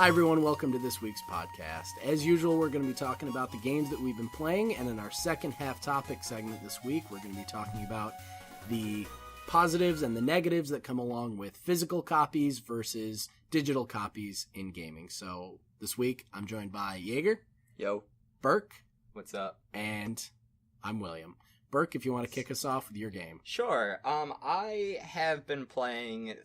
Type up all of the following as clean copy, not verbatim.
Hi everyone, welcome to this week's podcast. As usual, we're going to be talking about the games that we've been playing, and in our second half topic segment this week, we're going to be talking about the positives and the negatives that come along with physical copies versus digital copies in gaming. So this week, I'm joined by Yaeger. Yo. Burke. What's up? And I'm William. Burke, if you want to kick us off with your game. Sure. I have been playing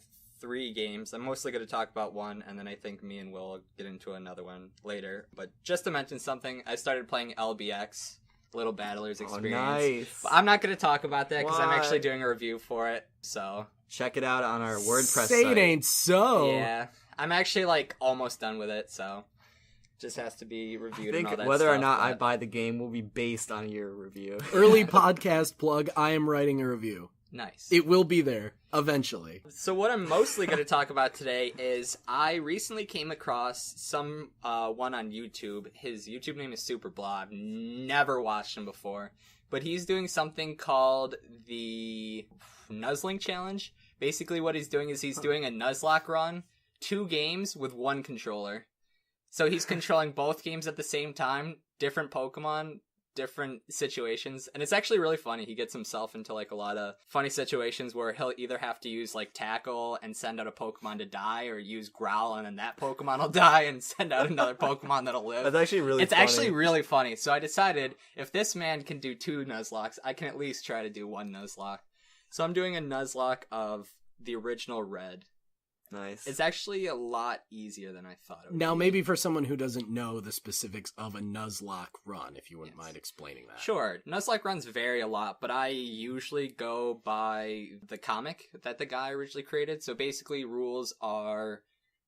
3 games. I'm mostly going to talk about one, and then I think me and Will will get into another one later. But just to mention something, I started playing LBX, Little Battlers Experience. Oh, nice. But I'm not going to talk about that because I'm What? actually doing a review for it. So Check it out on our WordPress Say site. it ain't so. yeah, I'm actually almost done with it. So just has to be I reviewed. think and all that whether or stuff, not I but- buy the game will be based on your review. Early podcast plug, I am writing a review. Nice. It will be there, eventually. So what I'm mostly going to talk about today is I recently came across some one on YouTube. His YouTube name is Superblaw. I've never watched him before. But he's doing something called the Nuzlocke Challenge. Basically what he's doing is he's doing a Nuzlocke run, 2 games with 1 controller. So he's controlling both games at the same time, different Pokemon, different situations, and it's actually really funny. He gets himself into a lot of funny situations where he'll either have to use tackle and send out a Pokemon to die, or use growl and then that Pokemon will die and send out another Pokemon that'll live. That's actually really funny. Actually really funny. So I decided if this man can do 2 Nuzlocks, I can at least try to do 1 Nuzlocke. So I'm doing a Nuzlocke of the original Red. Nice. It's actually a lot easier than I thought it would Now, be. maybe for someone who doesn't know the specifics of a Nuzlocke run, if you wouldn't mind explaining that. Sure. Nuzlocke runs vary a lot, but I usually go by the comic that the guy originally created. So basically, rules are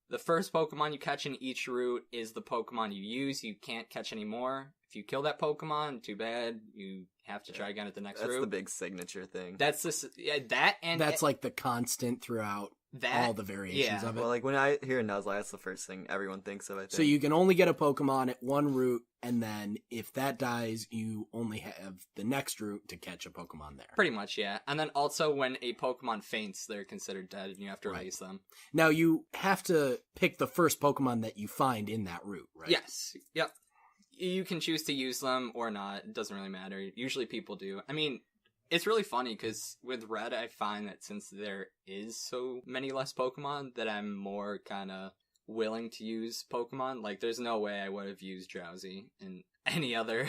the first Pokemon you catch in each route is the Pokemon you use. You can't catch any more. If you kill that Pokemon, too bad. You have to try again at the next route. That's the big signature thing. That's that, and That's the constant throughout all the variations of it. Well, when I hear Nuzlocke, that's the first thing everyone thinks of, I think. So you can only get a Pokemon at one route, and then if that dies, you only have the next route to catch a Pokemon there. Pretty much, yeah. And then also when a Pokemon faints, they're considered dead, and you have to release them. Now, you have to pick the first Pokemon that you find in that route, right? Yes. Yep. You can choose to use them or not. It doesn't really matter. Usually people do. I mean, it's really funny because with Red, I find that since there is so many less Pokemon, that I'm more kind of willing to use Pokemon. There's no way I would have used Drowsy in any other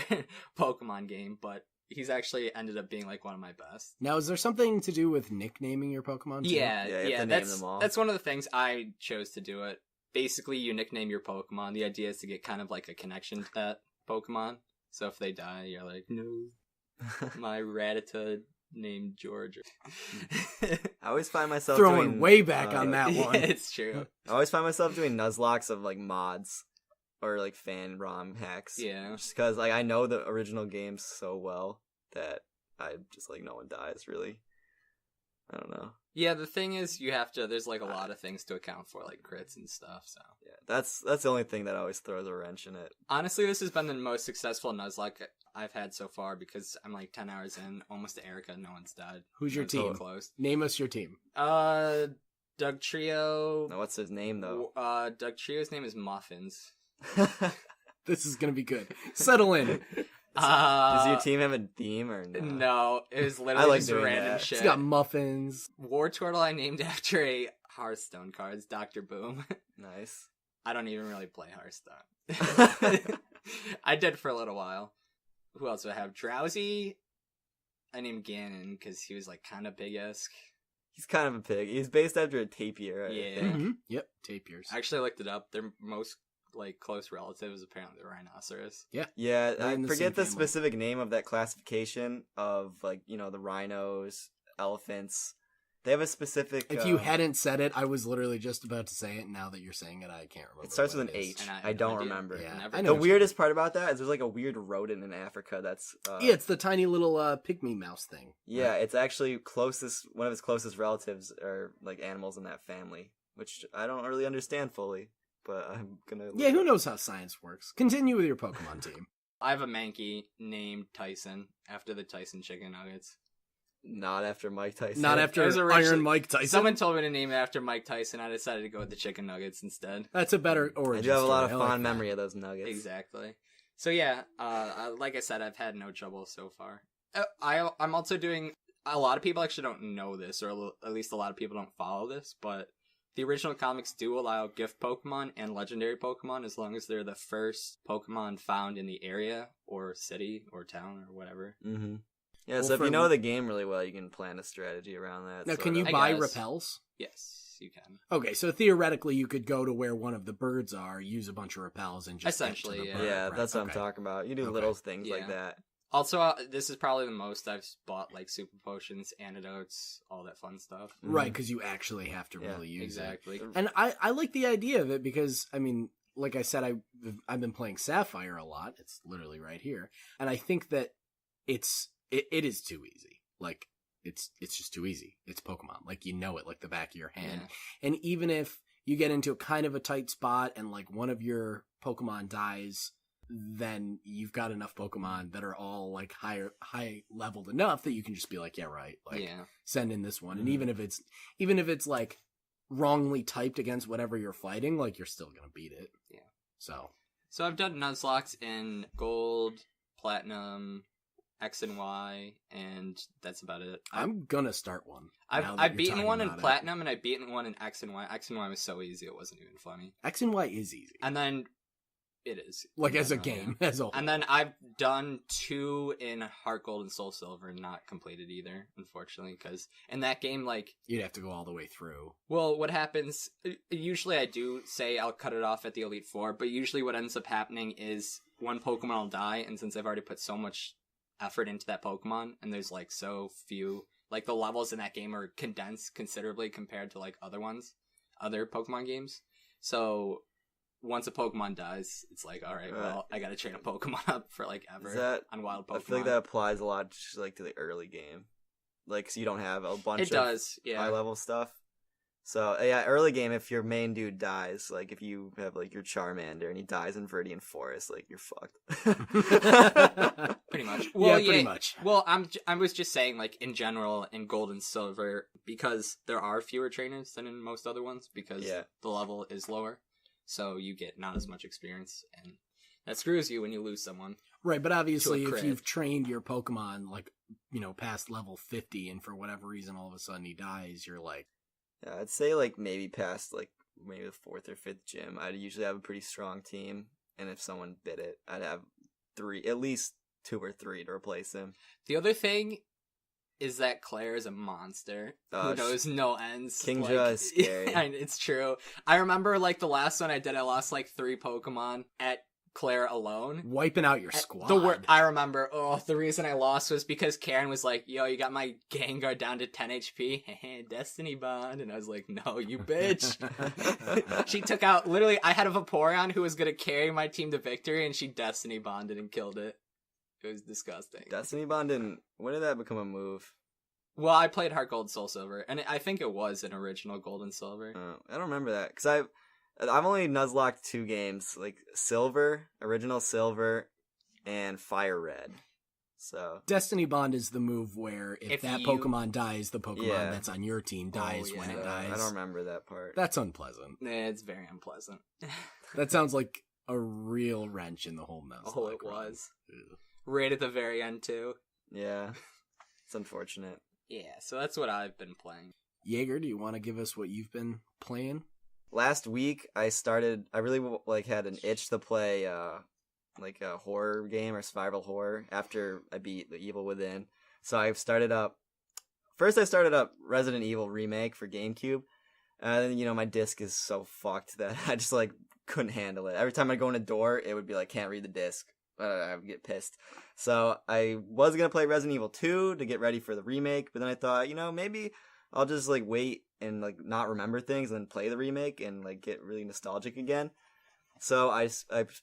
Pokemon game, but he's actually ended up being one of my best. Now, is there something to do with nicknaming your Pokemon too? you have to name them all. That's one of the things I chose to do it. Basically, you nickname your Pokemon. The idea is to get kind of a connection to that Pokemon. So if they die, you're like, no, my Rattata named George. I always find myself Throwing doing, way back on that one. Yeah, it's true. I always find myself doing Nuzlocks of mods or fan ROM hacks. Yeah. Just because I know the original games so well that I just no one dies really. I don't know. Yeah, the thing is, you have to. There's a lot of things to account for, crits and stuff. So Yeah, that's the only thing that always throws a wrench in it. honestly, this has been the most successful Nuzlocke I've had so far because I'm 10 hours in, almost to Erica. No one's died. Who's your It's so team? close. Name us your team. Doug Trio. Now, what's his name though? Doug Trio's name is Muffins. This is going to be good. Settle in. Does your team have a theme or no? No, it was I literally like just doing random that. shit. It's got muffins. War Turtle I named after a Hearthstone cards, Dr. Boom. Nice. I don't even really play Hearthstone. I did for a little while. Who else do I have? Drowsy. I named Ganon because he was kind of big-esque. He's kind of a pig. He's based after a tapir. Yeah. I think. Mm-hmm. Yep, tapirs. I actually looked it up. Their most close relative is apparently the rhinoceros. Yeah, They're I in the forget same the family. specific name of that classification of the rhinos, elephants. They have a specific. If you hadn't said it, I was literally just about to say it. Now that you're saying it, I can't remember. It starts what with an it is. H. And I have I no don't idea. remember. Yeah, Never I know The what you weirdest part about that is there's a weird rodent in Africa that's. Yeah, it's the tiny little pygmy mouse thing. Yeah, it's actually one of his closest relatives are animals in that family, which I don't really understand fully, but I'm gonna. Yeah, who knows how science works? Continue with your Pokemon team. I have a Mankey named Tyson after the Tyson chicken nuggets. Not after Mike Tyson. Not after Iron Mike Tyson. Someone told me to name it after Mike Tyson. I decided to go with the chicken nuggets instead. That's a better origin I do have a lot of story. I fond like memory of those nuggets. Exactly. So yeah, like I said, I've had no trouble so far. I'm also doing. A lot of people actually don't know this, or at least a lot of people don't follow this, but the original comics do allow gift Pokemon and legendary Pokemon as long as they're the first Pokemon found in the area or city or town or whatever. Mm-hmm. Yeah, Well, so if you know the game really well, you can plan a strategy around that. Now, sort can you of. buy guess. repels? Yes, you can. Okay, so theoretically, you could go to where one of the birds are, use a bunch of repels, and just Essentially, get to the yeah. bird. Yeah, Right, that's what I'm okay. talking about. You do Okay. little things like Yeah. that. Also, this is probably the most I've bought, like, super potions, antidotes, all that fun stuff. Right, because you actually have to Yeah, really use Exactly. it. And I like the idea of it because, I mean, like I said, I've been playing Sapphire a lot. It's literally right here. And I think that it is too easy. Like, it's just too easy. It's Pokemon. Like, you know it like the back of your hand. Yeah. And even if you get into kind of a tight spot and, like, one of your Pokemon dies, then you've got enough Pokemon that are all like high leveled enough that you can just be like, yeah, right. Like, Yeah. send in this one. And Mhm. even if it's like wrongly typed against whatever you're fighting, like, you're still going to beat it. Yeah. So So I've done Nuzlocks in Gold, Platinum, X and Y, and that's about it. I'm going to start one. now that I've you're beaten talking one in about it. Platinum, and I've beaten one in X and Y. X and Y was so easy, it wasn't even funny. X and Y is easy. And then it is. Like, as a Yeah. game, as a whole. And then I've done 2 in Heart Gold and Soul Silver, and not completed either, unfortunately, because in that game, like, You'd have to go all the way through. well, what happens, usually I do say I'll cut it off at the Elite Four, but usually what ends up happening is one Pokemon will die, and since I've already put so much effort into that Pokemon, and there's, like, so few, like, the levels in that game are condensed considerably compared to, like, other Pokemon games. So once a Pokemon dies, it's like, all right, well, I gotta train a Pokemon up for, like, ever Is that, on wild Pokemon. I feel like that applies a lot just like to the early game. Like, so you don't have a bunch It of does, yeah. high level stuff. So yeah, early game, if your main dude dies, like if you have like your Charmander and he dies in Viridian Forest, like you're fucked. Pretty much. Pretty much. Well, I was just saying, like, in general, in Gold and Silver, because there are fewer trainers than in most other ones, because Yeah. the level is lower, so you get not as much experience, and that screws you when you lose someone. Right, but obviously To a if crit. you've trained your Pokemon, like, you know, past level 50 and for whatever reason all of a sudden he dies, you're like, Yeah, I'd say like maybe past like maybe the 4th or 5th gym, I'd usually have a pretty strong team, and if someone bit it, I'd have at least 2 or 3 to replace him. The other thing is that Claire is a monster who knows no ends. Kingdra is scary. It's true. I remember, like, the last one I did, I lost, like, 3 Pokemon at Claire alone. wiping out your squad. I remember, the reason I lost was because Karen was like, yo, you got my Gengar down to 10 HP, Destiny Bond, and I was like, no, you bitch. She took out, literally, I had a Vaporeon who was gonna carry my team to victory, and she Destiny Bonded and killed it. It was disgusting. Destiny Bond didn't. When did that become a move? Well, I played Heart Gold, Soul Silver, and I think it was an original Gold and Silver. I don't remember that because I've only Nuzlocked 2 games, like Silver, original Silver, and Fire Red. So Destiny Bond is the move where if that you- Pokemon dies, the Pokemon Yeah. that's on your team dies when it yeah. dies. I don't remember that part. That's unpleasant. It's very unpleasant. That sounds like a real wrench in the whole Nuzlocke. Oh, it run. was. Ugh. Right at the very end, too. Yeah, it's unfortunate. Yeah, so that's what I've been playing. Yaeger, do you want to give us what you've been playing? Last week I really like had an itch to play like a horror game or survival horror after I beat The Evil Within. So I started up Resident Evil Remake for GameCube. And then, my disc is so fucked that I just like couldn't handle it. Every time I go in a door, it would be like, can't read the disc. I would get pissed. So I was going to play Resident Evil 2 to get ready for the remake, but then I thought, maybe I'll just like wait and like not remember things and then play the remake and like get really nostalgic again. So I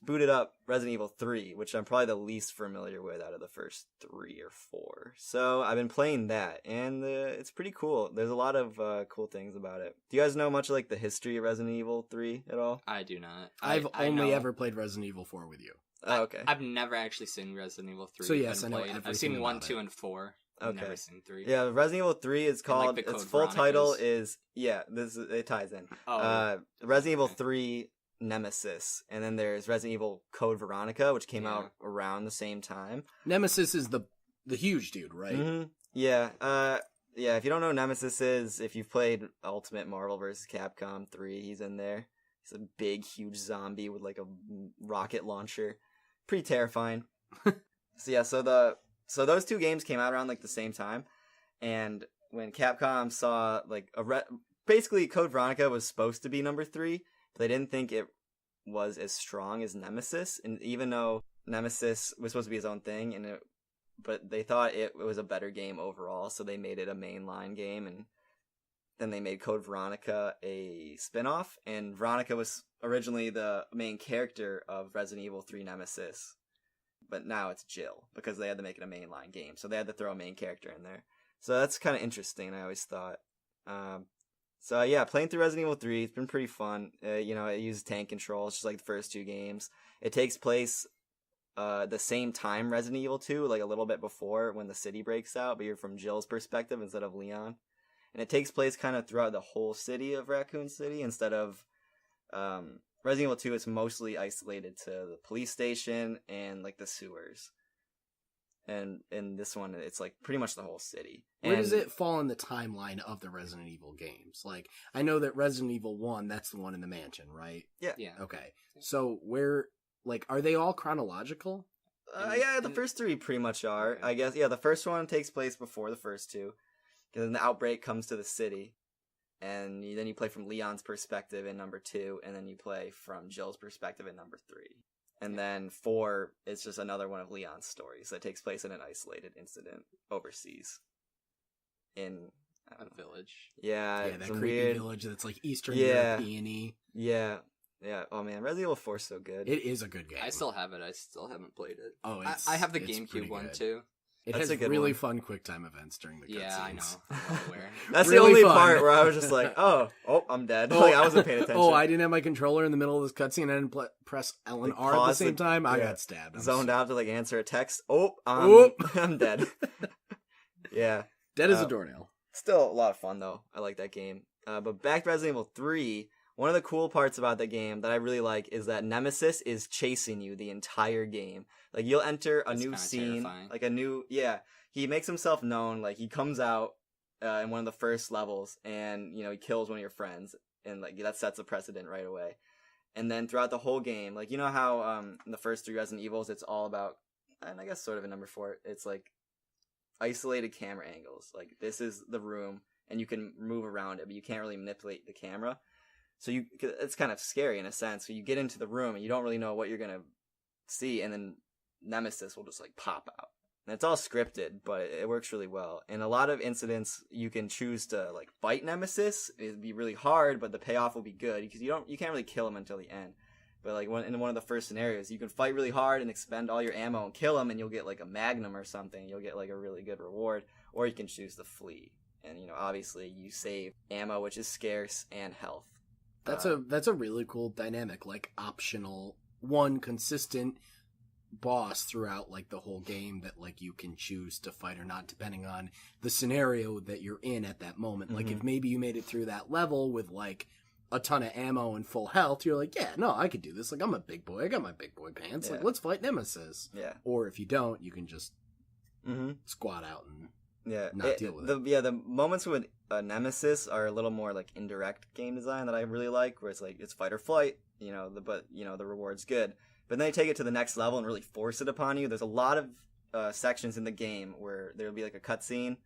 booted up Resident Evil 3, which I'm probably the least familiar with out of the first 3 or 4. So I've been playing that, and it's pretty cool. There's a lot of cool things about it. Do you guys know much like the history of Resident Evil 3 at all? I do not. I've I only know. ever played Resident Evil 4 with you. Oh, okay. I've never actually seen Resident Evil 3. So yes, and I know played. I've everything seen 1, about 2, it. and 4. Okay. Never seen 3. Yeah, Resident Evil 3 is called, the its Code full title Veronicas. is, it ties in. Oh. Resident Evil okay. 3 Nemesis, and then there's Resident Evil Code Veronica, which came Yeah. out around the same time. Nemesis is the huge dude, right? Mm-hmm. Yeah, if you don't know who Nemesis is, if you've played Ultimate Marvel vs. Capcom 3, he's in there. He's a big, huge zombie with like a rocket launcher. Pretty terrifying. So those two games came out around like the same time, and when Capcom saw like basically Code Veronica was supposed to be number 3, but they didn't think it was as strong as Nemesis, and even though Nemesis was supposed to be his own thing, but they thought it was a better game overall, so they made it a mainline game, and then they made Code Veronica a spin-off, and Veronica was originally the main character of Resident Evil 3 Nemesis, but now it's Jill, because they had to make it a mainline game, so they had to throw a main character in there. So that's kind of interesting, I always thought. Playing through Resident Evil 3, it's been pretty fun. It uses tank controls, just like the first 2 games. It takes place the same time Resident Evil 2, like a little bit before when the city breaks out, but you're from Jill's perspective instead of Leon. And it takes place kind of throughout the whole city of Raccoon City instead of Resident Evil 2 is mostly isolated to the police station and like the sewers. And in this one, it's like pretty much the whole city. Where does it fall in the timeline of the Resident Evil games? Like, I know that Resident Evil 1, that's the one in the mansion, right? Yeah. Okay. So where, like, are they all chronological? The first 3 pretty much are. I guess, the first one takes place before the first 2. And then the outbreak comes to the city. And then you play from Leon's perspective in number 2. And then you play from Jill's perspective in number 3. And then 4 is just another one of Leon's stories that takes place in an isolated incident overseas. In a village. Yeah, that creepy village that's like Eastern European-y. Yeah. Oh man, Resident Evil 4 is so good. It is a good game. I still have it. I still haven't played it. Oh, I have the GameCube one too. It has really fun QuickTime events during the cutscenes. Yeah, I know. I'm well aware. That's really the only fun. part where I was just like, oh, I'm dead. Like, I wasn't paying attention. I didn't have my controller in the middle of this cutscene. I didn't press L and R at the same time. I got stabbed. Zoned out to like answer a text. I'm dead. Yeah. Dead as a doornail. Still a lot of fun though. I like that game. But back to Resident Evil 3, one of the cool parts about the game that I really like is that Nemesis is chasing you the entire game. Like, you'll enter a new scene, terrifying. like he makes himself known, like he comes out in one of the first levels and, he kills one of your friends, and like that sets a precedent right away. And then throughout the whole game, like, you know how in the first 3 Resident Evils, it's all about, and I guess sort of in number 4, it's like isolated camera angles. Like, this is the room and you can move around it, but you can't really manipulate the camera. So it's kind of scary in a sense. So you get into the room and you don't really know what you're going to see, and then Nemesis will just like pop out. And it's all scripted, but it works really well. In a lot of incidents, you can choose to like fight Nemesis. It'd be really hard, but the payoff will be good because you can't really kill him until the end. But like in one of the first scenarios, you can fight really hard and expend all your ammo and kill him, and you'll get like a magnum or something. You'll get like a really good reward, or you can choose to flee. And obviously you save ammo, which is scarce, and health. That's a really cool dynamic, like optional, consistent boss throughout like the whole game that like you can choose to fight or not depending on the scenario that you're in at that moment. Like if maybe you made it through that level with like a ton of ammo and full health, you're like, yeah, no, I could do this. Like, I'm a big boy. I got my big boy pants. Yeah. Like, let's fight Nemesis. Yeah. Or if you don't, you can just squat out and not deal with it. The moments with Nemesis are a little more like indirect game design that I really like, where it's like it's fight or flight, but the reward's good. But then they take it to the next level and really force it upon you. There's a lot of sections in the game where there'll be like a cutscene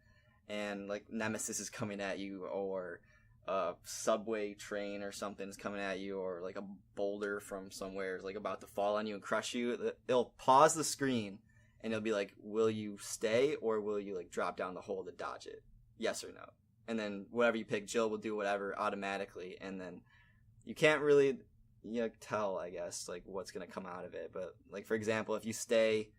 and like Nemesis is coming at you, or a subway train or something's coming at you, or like a boulder from somewhere is like about to fall on you and crush you. It'll pause the screen and it'll be like, will you stay or will you like drop down the hole to dodge it? Yes or no. And then whatever you pick, Jill will do whatever automatically, and then you can't really tell, I guess, like what's gonna come out of it. But like, for example, if you stay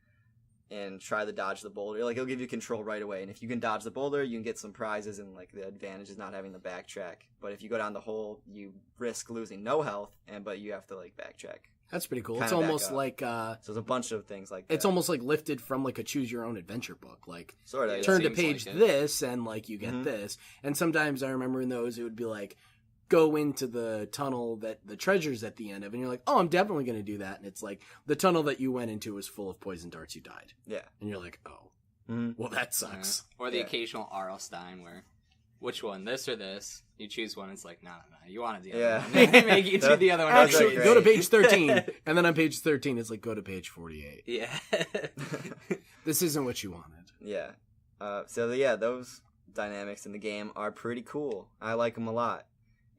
and try to dodge the boulder, like, it'll give you control right away, and if you can dodge the boulder, you can get some prizes, and like the advantage is not having to backtrack. But if you go down the hole, you risk losing no health, but you have to like backtrack. That's pretty cool. Kinda It's almost back up. like So there's a bunch of things like that. it's almost like lifted from like a choose your own adventure book. Like sort of. It turn to seems page like it. this and like you get Mhm. this. And sometimes I remember in those it would be like go into the tunnel that the treasure's at the end of, and you're like, oh, I'm definitely going to do that. And it's like the tunnel that you went into was full of poison darts. You died, Yeah. and you're like, oh, Mhm. well that sucks. Or the Yeah. occasional R.L. Stein where, which one, this or this? You choose one. It's like, no, you wanted the other Yeah. one. They make you do the other one. Those are Actually, great. go to page 13, and then on page 13 it's like go to page 48. Yeah. This isn't what you wanted. Yeah. So yeah, those dynamics in the game are pretty cool. I like them a lot,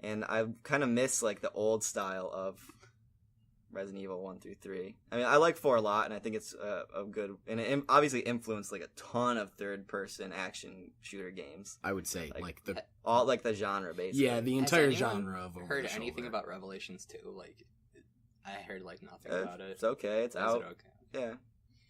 and I kind of miss like the old style of Resident Evil 1 through 3. I mean, I like 4 a lot, and I think it's a good, and it obviously influenced like a ton of third-person action shooter games. I would say Like, the All like the genre, basically. yeah the Has entire anyone genre of over heard the anything shoulder. about Revelations 2? Like, I heard like nothing about it. It's okay. It's Is out. it okay? Yeah.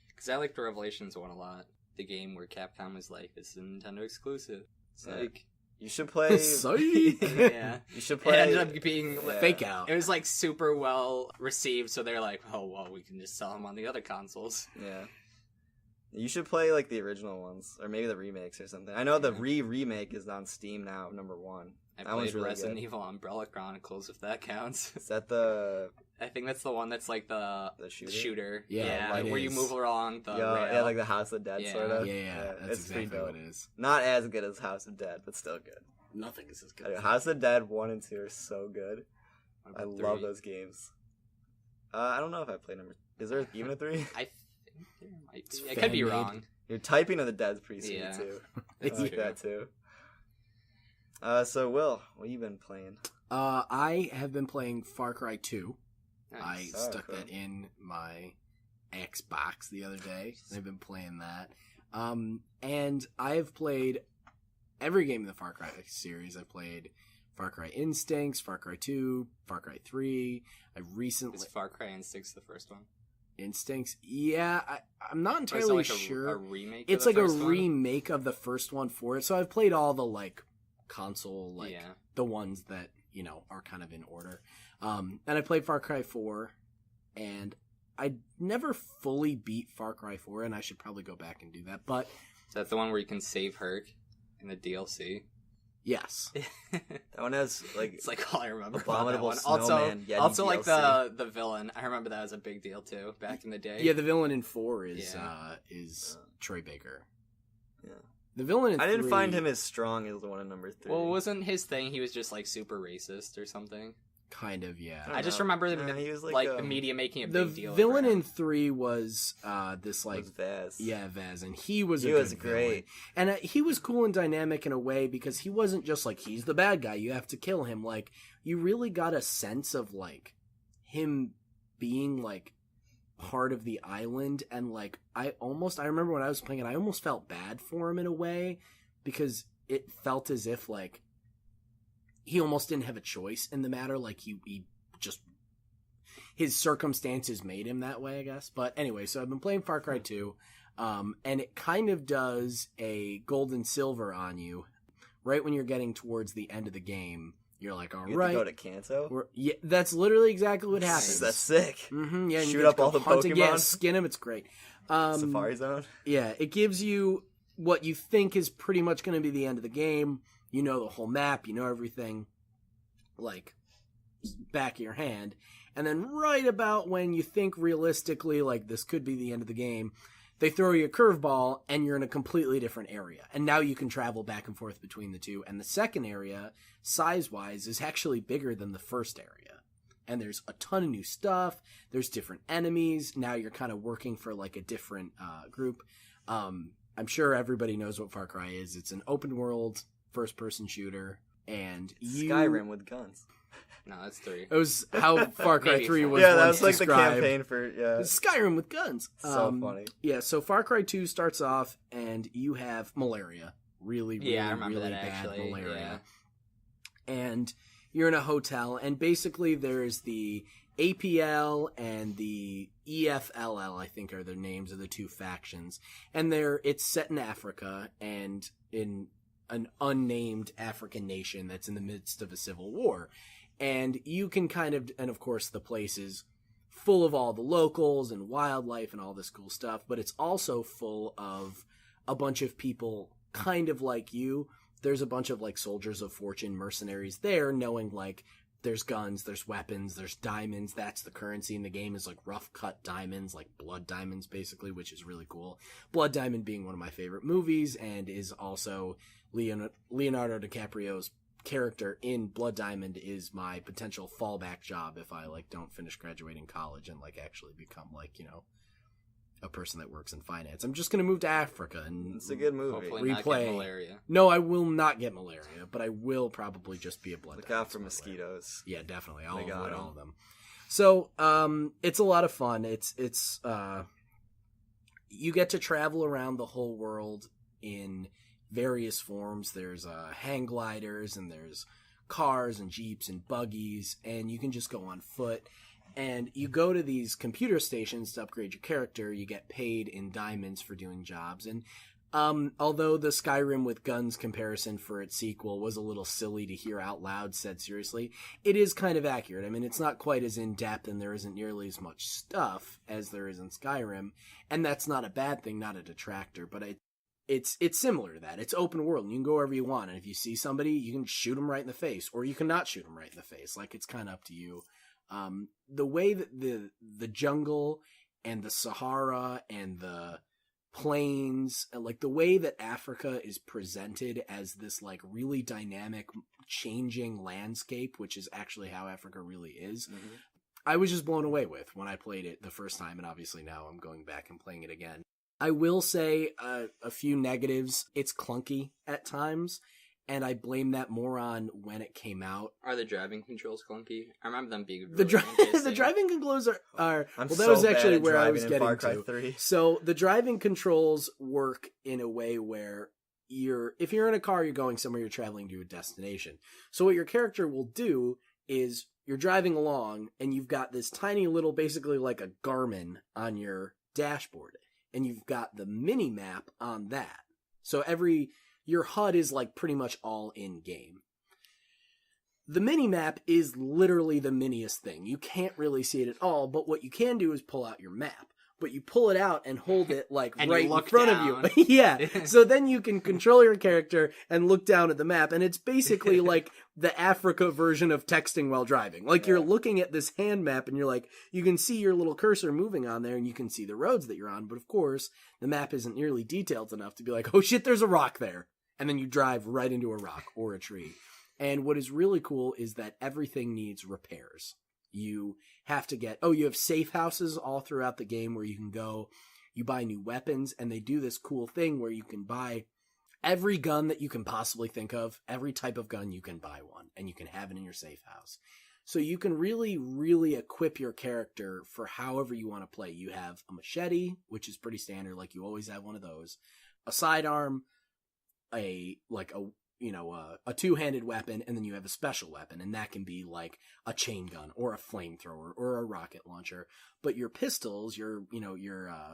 Because I liked the Revelations one a lot. The game where Capcom was like, this is a Nintendo exclusive. It's Yeah. like, You should play. Sorry. yeah. You should It play. ended up being Yeah. Fake out. It was like super well received, so they're like, oh well, we can just sell them on the other consoles. Yeah. You should play like the original ones, or maybe the remakes or something. I know the Yeah. remake is on Steam now, number 1. I That one's played really Resident good. Evil Umbrella Chronicles, if that counts. Is that the I think that's the one that's like the shooter? shooter. Yeah, like it where you is. move along the Yeah, rail. yeah, like the House of Dead Yeah. sort of. Yeah, that's it's pretty exactly what dope. it is. Not as good as House of Dead, but still good. Nothing is as good. House of Dead 1 and 2 are so good. What I about love 3? those games. I don't know if I played number. Is there even a 3? I think there might It's be. I could be fan-made. wrong. Your typing of the Dead's pretty sweet Yeah. too. I It's like true. that too. So Will, what have you been playing? I have been playing Far Cry 2. I Nice. Oh, stuck cool. that in my Xbox the other day. I've been playing that. And I've played every game in the Far Cry series. I played Far Cry Instincts, Far Cry 2, Far Cry 3. I recently... Is Far Cry Instincts the first one? Instincts? Yeah, I'm not Or is it entirely like sure. A remake. It's of like the a first one? remake of the first one for it. So I've played all the like console, like Yeah. the ones that you know are kind of in order. And I played Far Cry 4, and I never fully beat Far Cry 4, and I should probably go back and do that. But Is that the one where you can save Herc in the DLC? yes, That one has like It's like all I remember. about that Abominable one. Also, Snowman Yeti also like DLC. the villain. I remember that was a big deal too back in the day. yeah, the villain in 4 is Yeah. Troy Baker. Yeah. The villain in I didn't 3 find him as strong as the one in number 3. Well, wasn't his thing? He was just like super racist or something. kind of yeah. don't I just know. remember Nah, he was like, like, the media making a The big deal. villain over in him. 3 was this like was Vaz. yeah, Vaz, and he was He a was good great. villain. And he was cool and dynamic in a way because he wasn't just like he's the bad guy, you have to kill him. Like you really got a sense of like him being like part of the island, and like I remember when I was playing it, I almost felt bad for him in a way because it felt as if like he almost didn't have a choice in the matter. Like he just his circumstances made him that way, I guess. But anyway, so I've been playing Far Cry 2, and it kind of does a gold and silver on you right when you're getting towards the end of the game. You're like, all You right, have to go to Kanto? yeah, that's literally exactly what happens. That's sick. Mm-hmm, yeah, and you Shoot get to up go all the hunting. Yeah, Pokemon? skin them. It's great. Safari Zone? Yeah, it gives you what you think is pretty much going to be the end of the game. You know the whole map. You know everything, like, back of your hand. And then right about when you think realistically, like, this could be the end of the game, they throw you a curveball and you're in a completely different area. And now you can travel back and forth between the two. And the second area, size-wise, is actually bigger than the first area. And there's a ton of new stuff. There's different enemies. Now you're kind of working for, like, a different group. I'm sure everybody knows what Far Cry is. It's an open-world, first-person shooter. And Skyrim with guns. No, that's 3. It was how Far Cry Maybe 3 four. was Yeah, that once was like the described. campaign for, yeah. Skyrim with guns. So funny. Yeah, so Far Cry 2 starts off, and you have malaria. Really, really, Yeah, I remember really that, bad actually, malaria. And you're in a hotel, and basically there's the APL and the EFLL, I think are the names of the two factions. And it's set in Africa, and in an unnamed African nation that's in the midst of a civil war. And you can and of course the place is full of all the locals and wildlife and all this cool stuff, but it's also full of a bunch of people kind of like you. There's a bunch of like soldiers of fortune, mercenaries there, knowing like there's guns, there's weapons, there's diamonds. That's the currency in the game, is like rough cut diamonds, like blood diamonds basically, which is really cool. Blood Diamond being one of my favorite movies, and is also Leonardo DiCaprio's character in Blood Diamond is my potential fallback job if I like don't finish graduating college and like actually become like, you know, a person that works in finance. I'm just going to move to Africa and It's a good movie. Hopefully not replay. get malaria. No, I will not get malaria, but I will probably just be a blood Look diamond out for smuggler. mosquitoes. Yeah, definitely. I'll They got avoid 'em. all of them. So, it's a lot of fun. It's you get to travel around the whole world in various forms. There's hang gliders, and there's cars and jeeps and buggies, and you can just go on foot. And you go to these computer stations to upgrade your character. You get paid in diamonds for doing jobs. And although the Skyrim with guns comparison for its sequel was a little silly to hear out loud said seriously, it is kind of accurate. I mean, it's not quite as in-depth, and there isn't nearly as much stuff as there is in Skyrim. And that's not a bad thing, not a detractor, but it's similar to that. It's open world, and you can go wherever you want. And if you see somebody, you can shoot them right in the face, or you can not shoot them right in the face. Like, it's kind of up to you. The way that the jungle and the Sahara and the plains, like the way that Africa is presented as this like really dynamic, changing landscape, which is actually how Africa really is, I was just blown away with when I played it the first time, and obviously now I'm going back and playing it again. I will say a few negatives. It's clunky at times, and I blame that more on when it came out. Are the driving controls clunky? I remember them being really The interesting. driving controls are I'm well, that so was bad actually at where I driving was in getting Far Cry to. 3. So the driving controls work in a way where if you're in a car, you're going somewhere, you're traveling to a destination. So what your character will do is you're driving along, and you've got this tiny little, basically like a Garmin on your dashboard, and you've got the mini map on that. So your HUD is like pretty much all in game. The mini-map is literally the miniest thing. You can't really see it at all, but what you can do is pull out your map. But you pull it out and hold it like And right you in look front down. of you. Yeah. So then you can control your character and look down at the map, and it's basically like the Africa version of texting while driving. Like you're looking at this hand map, and you're like, you can see your little cursor moving on there, and you can see the roads that you're on, but of course, the map isn't nearly detailed enough to be like, oh shit, there's a rock there. And then you drive right into a rock or a tree. And what is really cool is that everything needs repairs. You have to you have safe houses all throughout the game where you can go, you buy new weapons, and they do this cool thing where you can buy every gun that you can possibly think of, every type of gun, you can buy one, and you can have it in your safe house. So you can really, really equip your character for however you want to play. You have a machete, which is pretty standard, like you always have one of those, a sidearm, a two-handed weapon, and then you have a special weapon, and that can be like a chain gun or a flamethrower or a rocket launcher. But your pistols, your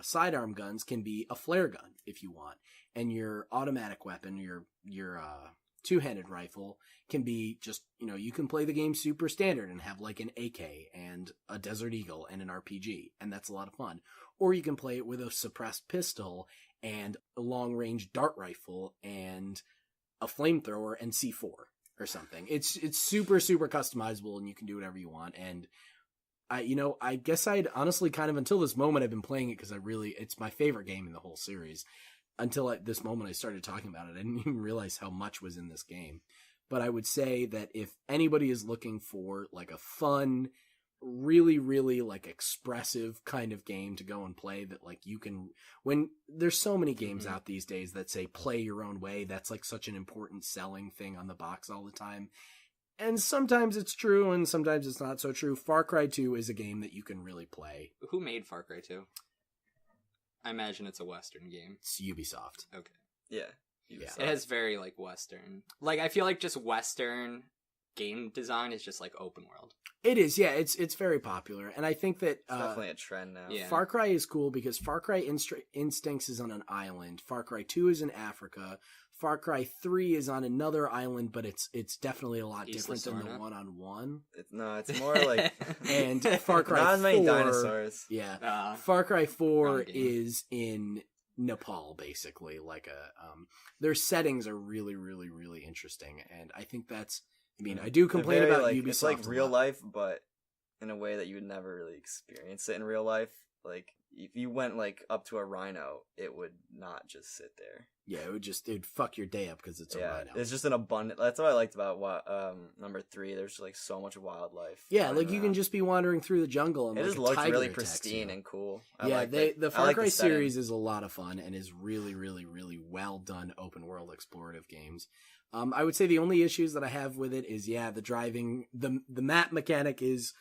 sidearm guns can be a flare gun if you want, and your automatic weapon, your two-handed rifle can be just, you can play the game super standard and have like an AK and a Desert Eagle and an RPG, and that's a lot of fun. Or you can play it with a suppressed pistol and a long-range dart rifle and a flamethrower and C4 or something. It's super, super customizable, and you can do whatever you want. And I guess I'd honestly kind of, until this moment, I've been playing it because it's my favorite game in the whole series. Until this moment I started talking about it, I didn't even realize how much was in this game. But I would say that if anybody is looking for like a fun, really, really like expressive kind of game to go and play, that like you can, when there's so many games out these days that say play your own way, that's like such an important selling thing on the box all the time. And sometimes it's true and sometimes it's not so true. Far Cry 2 is a game that you can really play. Who made Far Cry 2? I imagine it's a Western game. It's Ubisoft. Okay. Yeah. It has very like Western. Like I feel like just Western game design is just like open world. It is, yeah. It's very popular, and I think that It's definitely a trend now. Yeah. Far Cry is cool because Far Cry Instincts is on an island. Far Cry 2 is in Africa. Far Cry 3 is on another island, but it's definitely a lot Isla different than the Sorna? one-on-one. It's more like And Far Cry 4... not as many dinosaurs. Yeah. Far Cry 4 wrong game. is in Nepal, basically. Like their settings are really, really, really interesting. And I think that's... I mean, I do complain They're very, about like, Ubisoft it's like a real lot. life, but in a way that you would never really experience it in real life. Like, if you went, like, up to a rhino, it would not just sit there. Yeah, it'd fuck your day up because it's a rhino. It's just an abundant... That's what I liked about number 3. There's, like, so much wildlife. Yeah, like, you can just be wandering through the jungle and it like, just a looks tiger really attacks pristine you. and cool. The Far I like Cry the setting. series is a lot of fun and is really, really, really well done open world explorative games. I would say the only issues that I have with it is, the driving, the map mechanic is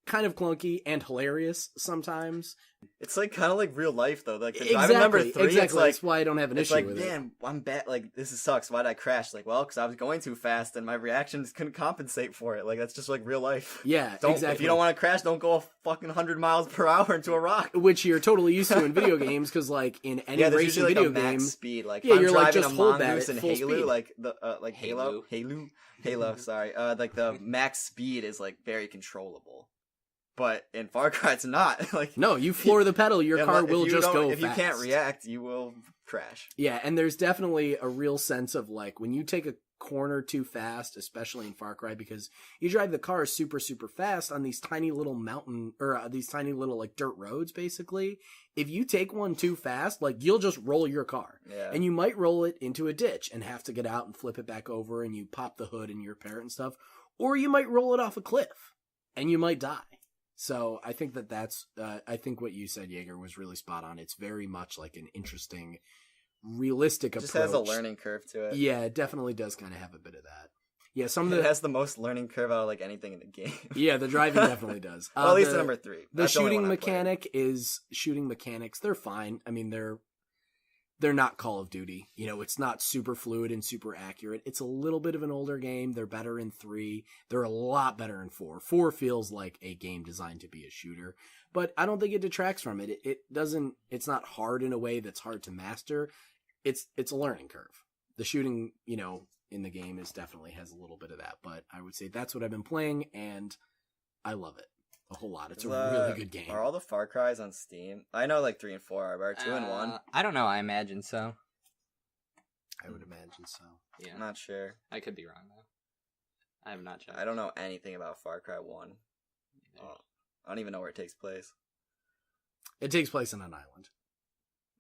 kind of clunky and hilarious sometimes. It's like kind of like real life though. Like the driving number 3, it's like, that's why I don't have an issue with it. Man, I'm bad. Like this sucks. Why did I crash? Like, well, because I was going too fast and my reactions couldn't compensate for it. Like that's just like real life. Yeah, exactly. If you don't want to crash, don't go a fucking 100 miles per hour into a rock. Which you're totally used to in video games, because like in any there's racing usually video like a max game, speed. Like yeah, if I'm you're like driving just a hold that Mongoose at in full Halo, speed. like the like Halo. Sorry, like the max speed is like very controllable. But in Far Cry, it's not. Like no, you floor the pedal, your car will just go If you fast. can't react, you will crash. Yeah, and there's definitely a real sense of like when you take a corner too fast, especially in Far Cry, because you drive the car super, super fast on these tiny little mountain or these tiny little like dirt roads, basically. If you take one too fast, like you'll just roll your car. Yeah. And you might roll it into a ditch and have to get out and flip it back over and you pop the hood and you repair it and stuff. Or you might roll it off a cliff and you might die. So I think that's, I think what you said, Yaeger, was really spot on. It's very much like an interesting, realistic approach. It just has a learning curve to it. Yeah, it definitely does kind of have a bit of that. Yeah, It has the most learning curve out of like anything in the game. Yeah, the driving definitely does. Well, at least the number 3. The shooting mechanics, they're fine. I mean, they're not Call of Duty. You know, it's not super fluid and super accurate. It's a little bit of an older game. They're better in 3. They're a lot better in 4. 4 feels like a game designed to be a shooter, but I don't think it detracts from it. It's not hard in a way that's hard to master. It's a learning curve. The shooting, you know, in the game definitely has a little bit of that, but I would say that's what I've been playing and I love it a whole lot. It's a really good game. Are all the Far Cries on Steam? I know like 3 and 4 are, but 2 and 1? I don't know. I imagine so. I would imagine so. Yeah. I'm not sure. I could be wrong, though. I have not checked. I don't know anything about Far Cry 1. I don't even know where it takes place. It takes place on an island.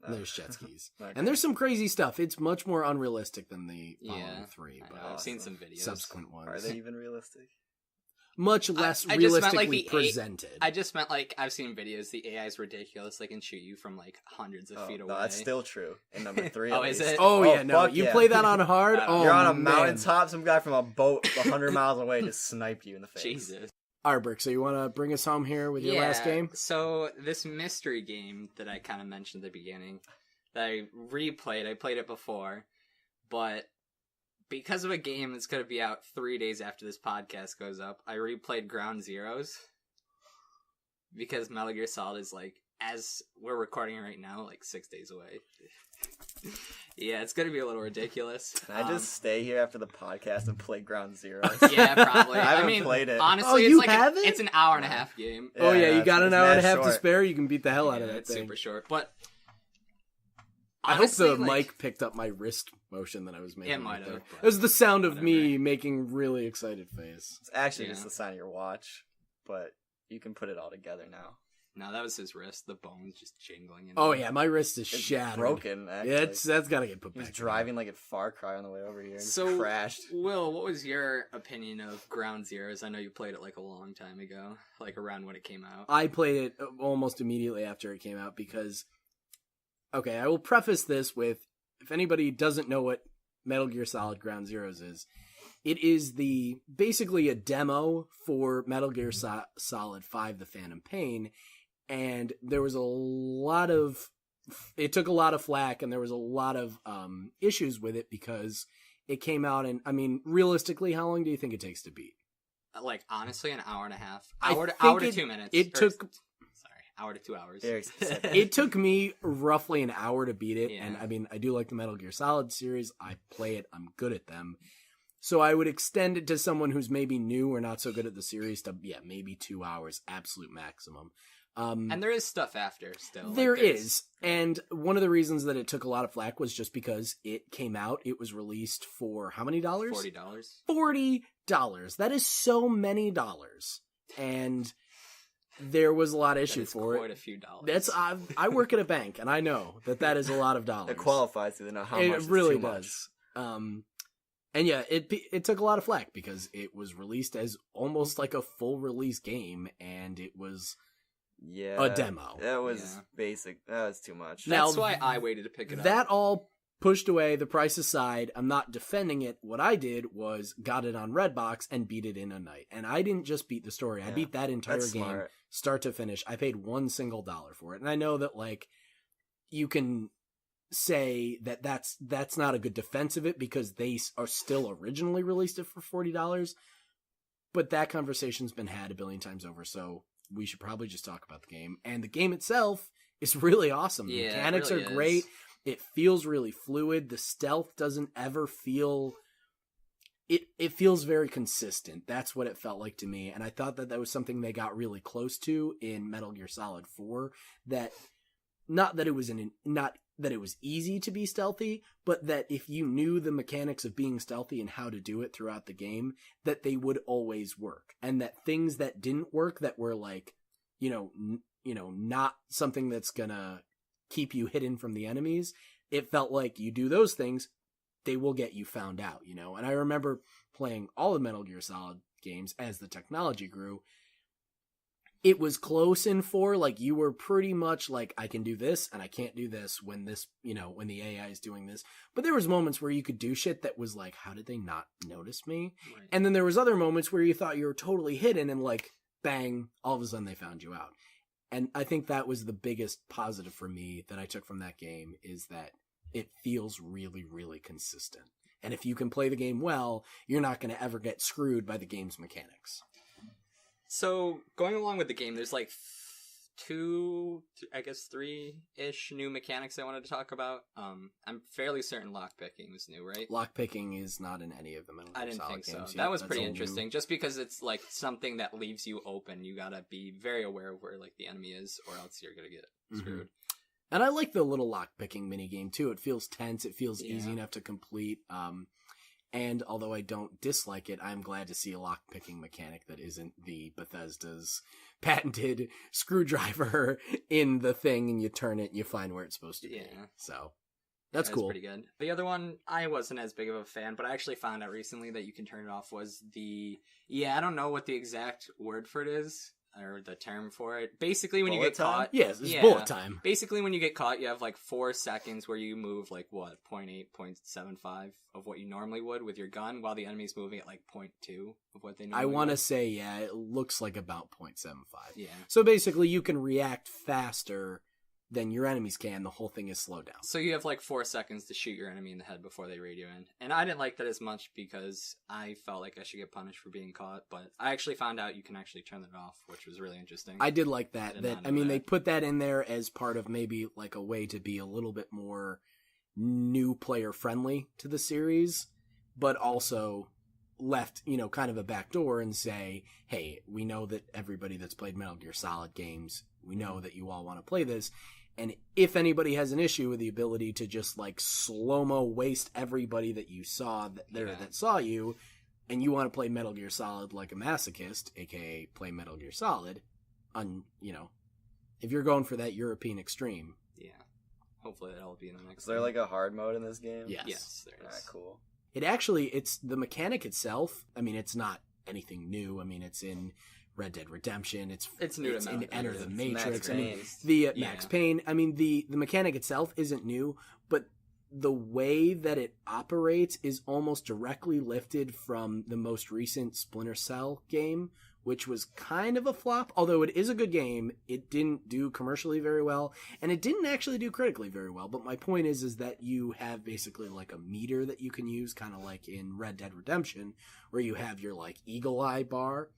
There's jet skis. Okay. And there's some crazy stuff. It's much more unrealistic than the following Yeah, 3. I But know. I've seen some videos. subsequent ones. Are they even realistic? Much less I just meant, realistically like, presented. I just meant, like, I've seen videos. The AI is ridiculous. They can shoot you from, like, hundreds of feet away. No, that's still true. In number 3, Oh, at is least. it? Oh, yeah, no. fuck You yeah. play that on hard? Oh, You're on a man. mountaintop, some guy from a boat 100 miles away just sniped you in the face. Jesus. All right, Burke, so you want to bring us home here with your last game? So this mystery game that I kind of mentioned at the beginning, that I replayed, I played it before, but because of a game that's going to be out 3 days after this podcast goes up, I replayed Ground Zeroes. Because Metal Gear Solid is, like, as we're recording right now, like 6 days away. Yeah, it's going to be a little ridiculous. Can I just stay here after the podcast and play Ground Zero? Yeah, probably. I haven't mean, played it. Honestly, Oh, it's you like haven't? it's an hour and a half game. Oh, yeah, you got an hour and a half to short. spare. You can beat the hell out of that It's thing. super short, but I honestly, hope the like, mic picked up my wrist motion that I was making. It might right have, there. but It was the sound of me whatever. making really excited face. It's actually Yeah. just the sign of your watch, but you can put it all together now. No, that was his wrist. The bone's just jingling. Oh yeah, my wrist is It's shattered. broken, actually. Yeah, that's got to get put He was back. driving like at Far Cry on the way over here and So, crashed. Will, what was your opinion of Ground Zeroes? I know you played it like a long time ago, like around when it came out. I played it almost immediately after it came out because, okay, I will preface this with, if anybody doesn't know what Metal Gear Solid Ground Zeroes is, it is basically a demo for Metal Gear Solid 5: The Phantom Pain, and there was it took a lot of flack, and there was a lot of issues with it because it came out, and I mean, realistically, how long do you think it takes to beat? Like, honestly, an hour and a half. I Hour think to 2 minutes. It Or- took... hour to 2 hours. Very specific. It took me roughly an hour to beat it, Yeah. and I mean, I do like the Metal Gear Solid series. I play it. I'm good at them. So I would extend it to someone who's maybe new or not so good at the series to, maybe 2 hours, absolute maximum. And there is stuff after still. There is. And one of the reasons that it took a lot of flack was just because it came out. It was released for how many dollars? $40. $40. That is so many dollars. And there was a lot of issue for it. Quite a few dollars. That's I work at a bank, and I know that is a lot of dollars. It qualifies to know how It much. It really too much. does. And yeah, it took a lot of flack because it was released as almost like a full release game, and it was a demo. That was basic. That was too much. Now, That's why I waited to pick it up. That all pushed away, the price aside, I'm not defending it. What I did was got it on Redbox and beat it in a night. And I didn't just beat the story. I beat that entire That's game, smart. start to finish. I paid $1 single for it. And I know that, like, you can say that that's not a good defense of it because they are still originally released it for $40. But that conversation's been had a billion times over, so we should probably just talk about the game. And the game itself is really awesome. The mechanics really are great. is. It feels really fluid. The stealth doesn't ever feel... It feels very consistent. That's what it felt like to me. And I thought that was something they got really close to in Metal Gear Solid 4. That not that it was not that it was easy to be stealthy, but that if you knew the mechanics of being stealthy and how to do it throughout the game, that they would always work. And that things that didn't work, that were like, not something that's gonna keep you hidden from the enemies, it felt like you do those things, they will get you found out, And I remember playing all the Metal Gear Solid games as the technology grew. It was close in 4, like you were pretty much like, I can do this and I can't do this when this, when the AI is doing this. But there was moments where you could do shit that was like, how did they not notice me? Right. And then there was other moments where you thought you were totally hidden and like, bang, all of a sudden they found you out. And I think that was the biggest positive for me that I took from that game, is that it feels really, really consistent. And if you can play the game well, you're not going to ever get screwed by the game's mechanics. So, going along with the game, there's like 3-ish new mechanics I wanted to talk about. I'm fairly certain lockpicking was new, right? Lockpicking is not in any of the Metal Gear I didn't Solid think so. games. That was That's pretty all interesting, new. just because it's like something that leaves you open. You gotta be very aware of where like the enemy is, or else you're gonna get screwed. And I like the little lockpicking minigame too. It feels tense. It feels Yeah. easy enough to complete. And although I don't dislike it, I'm glad to see a lockpicking mechanic that isn't the Bethesda's patented screwdriver in the thing, and you turn it and you find where it's supposed to be. Yeah. So that's That cool. was pretty good. The other one, I wasn't as big of a fan, but I actually found out recently that you can turn it off, was I don't know what the exact word for it is, or the term for it. Basically, when you Bullet get caught... Yes, it's bullet time. Basically, when you get caught, you have like 4 seconds where you move like, 0.8, 0.75 of what you normally would with your gun, while the enemy's moving at like 0.2 of what they normally I want to would. say, it looks like about 0.75. Yeah. So basically, you can react faster than your enemies can. The whole thing is slowed down. So you have like 4 seconds to shoot your enemy in the head before they raid you in. And I didn't like that as much because I felt like I should get punished for being caught, but I actually found out you can actually turn it off, which was really interesting. I did like that. I did not know They that. put that in there as part of maybe like a way to be a little bit more new player friendly to the series, but also left, kind of a back door and say, hey, we know that everybody that's played Metal Gear Solid games, we know that you all want to play this. And if anybody has an issue with the ability to just like slow-mo waste everybody that you saw that saw you, and you want to play Metal Gear Solid like a masochist, aka play Metal Gear Solid, if you're going for that European extreme. Yeah. Hopefully that'll be in the next Is there like a hard mode in this game? Yes. there is. Alright, cool. It's the mechanic itself. I mean, it's not anything new. I mean, it's in Red Dead Redemption. It's new to in Metal Gear. Enter the It's Matrix. Max I mean, Payne. the Max Payne. I mean, the mechanic itself isn't new, but the way that it operates is almost directly lifted from the most recent Splinter Cell game, which was kind of a flop. Although it is a good game, it didn't do commercially very well, and it didn't actually do critically very well. But my point is that you have basically like a meter that you can use, kind of like in Red Dead Redemption, where you have your like eagle eye bar,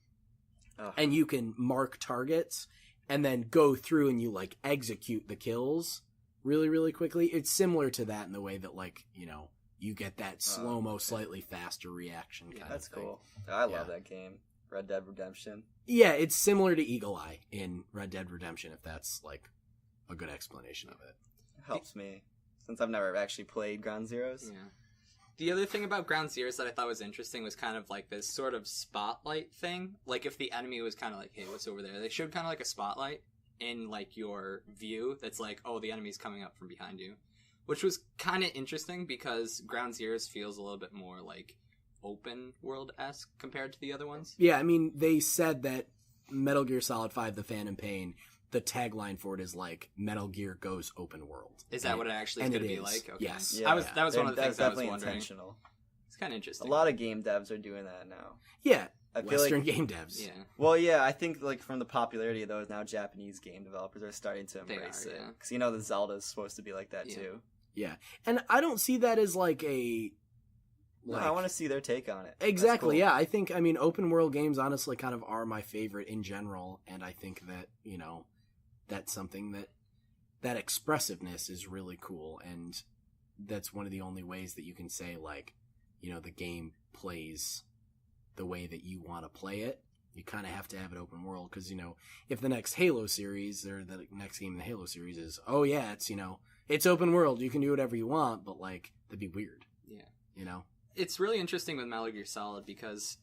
Oh. and you can mark targets. and then go through and you like execute the kills really, really quickly. It's similar to that in the way that like, you know, you get that slow-mo, slightly faster reaction kind of thing. That's cool. I love that game. Red Dead Redemption. Yeah, it's similar to Eagle Eye in Red Dead Redemption, if that's like a good explanation of it. It helps me, since I've never actually played Ground Zeroes. Yeah. The other thing about Ground Zeroes that I thought was interesting was kind of like this sort of spotlight thing. Like if the enemy was kind of like, hey, what's over there? They showed kind of like a spotlight in like your view that's like, oh, the enemy's coming up from behind you. Which was kind of interesting because Ground Zeroes feels a little bit more like open world-esque compared to the other ones. Yeah, I mean, they said that Metal Gear Solid 5, The Phantom Pain, the tagline for it is like Metal Gear goes open world. Is that what it actually is going to be like? Okay. Yes. Yeah, that was one of the things I was wondering. Intentional. It's kind of interesting. A lot of game devs are doing that now. Yeah, I feel Western like, game devs. Yeah. Well, yeah, I think like from the popularity of those, now Japanese game developers are starting to embrace it. Because you know the Zelda's supposed to be like that too. Yeah, and I don't see that as like a... Like, no, I want to see their take on it. Exactly, cool. yeah. I think, I mean, open world games honestly kind of are my favorite in general, and I think that, you know, that's something that expressiveness is really cool, and that's one of the only ways that you can say, like, you know, the game plays the way that you want to play it. You kind of have to have it open world, because, you know, if the next Halo series, or the next game in the Halo series is, oh yeah, it's, you know, it's open world, you can do whatever you want, but, like, that'd be weird. Yeah. You know? It's really interesting with Metal Gear Solid because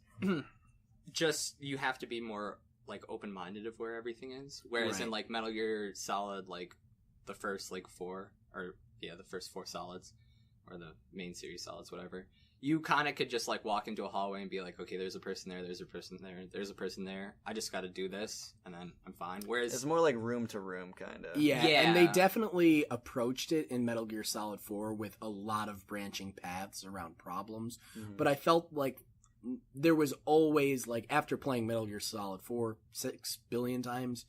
just you have to be more like open-minded of where everything is, whereas in like Metal Gear Solid, like the first like the first 4 solids, or the main series solids, whatever, you kind of could just like walk into a hallway and be like, okay, there's a person there, there's a person there, there's a person there, I just got to do this and then I'm fine. Whereas it's more like room to room kind of. Yeah, and they definitely approached it in Metal Gear Solid 4 with a lot of branching paths around problems, but I felt like there was always, like, after playing Metal Gear Solid 4 6 billion times,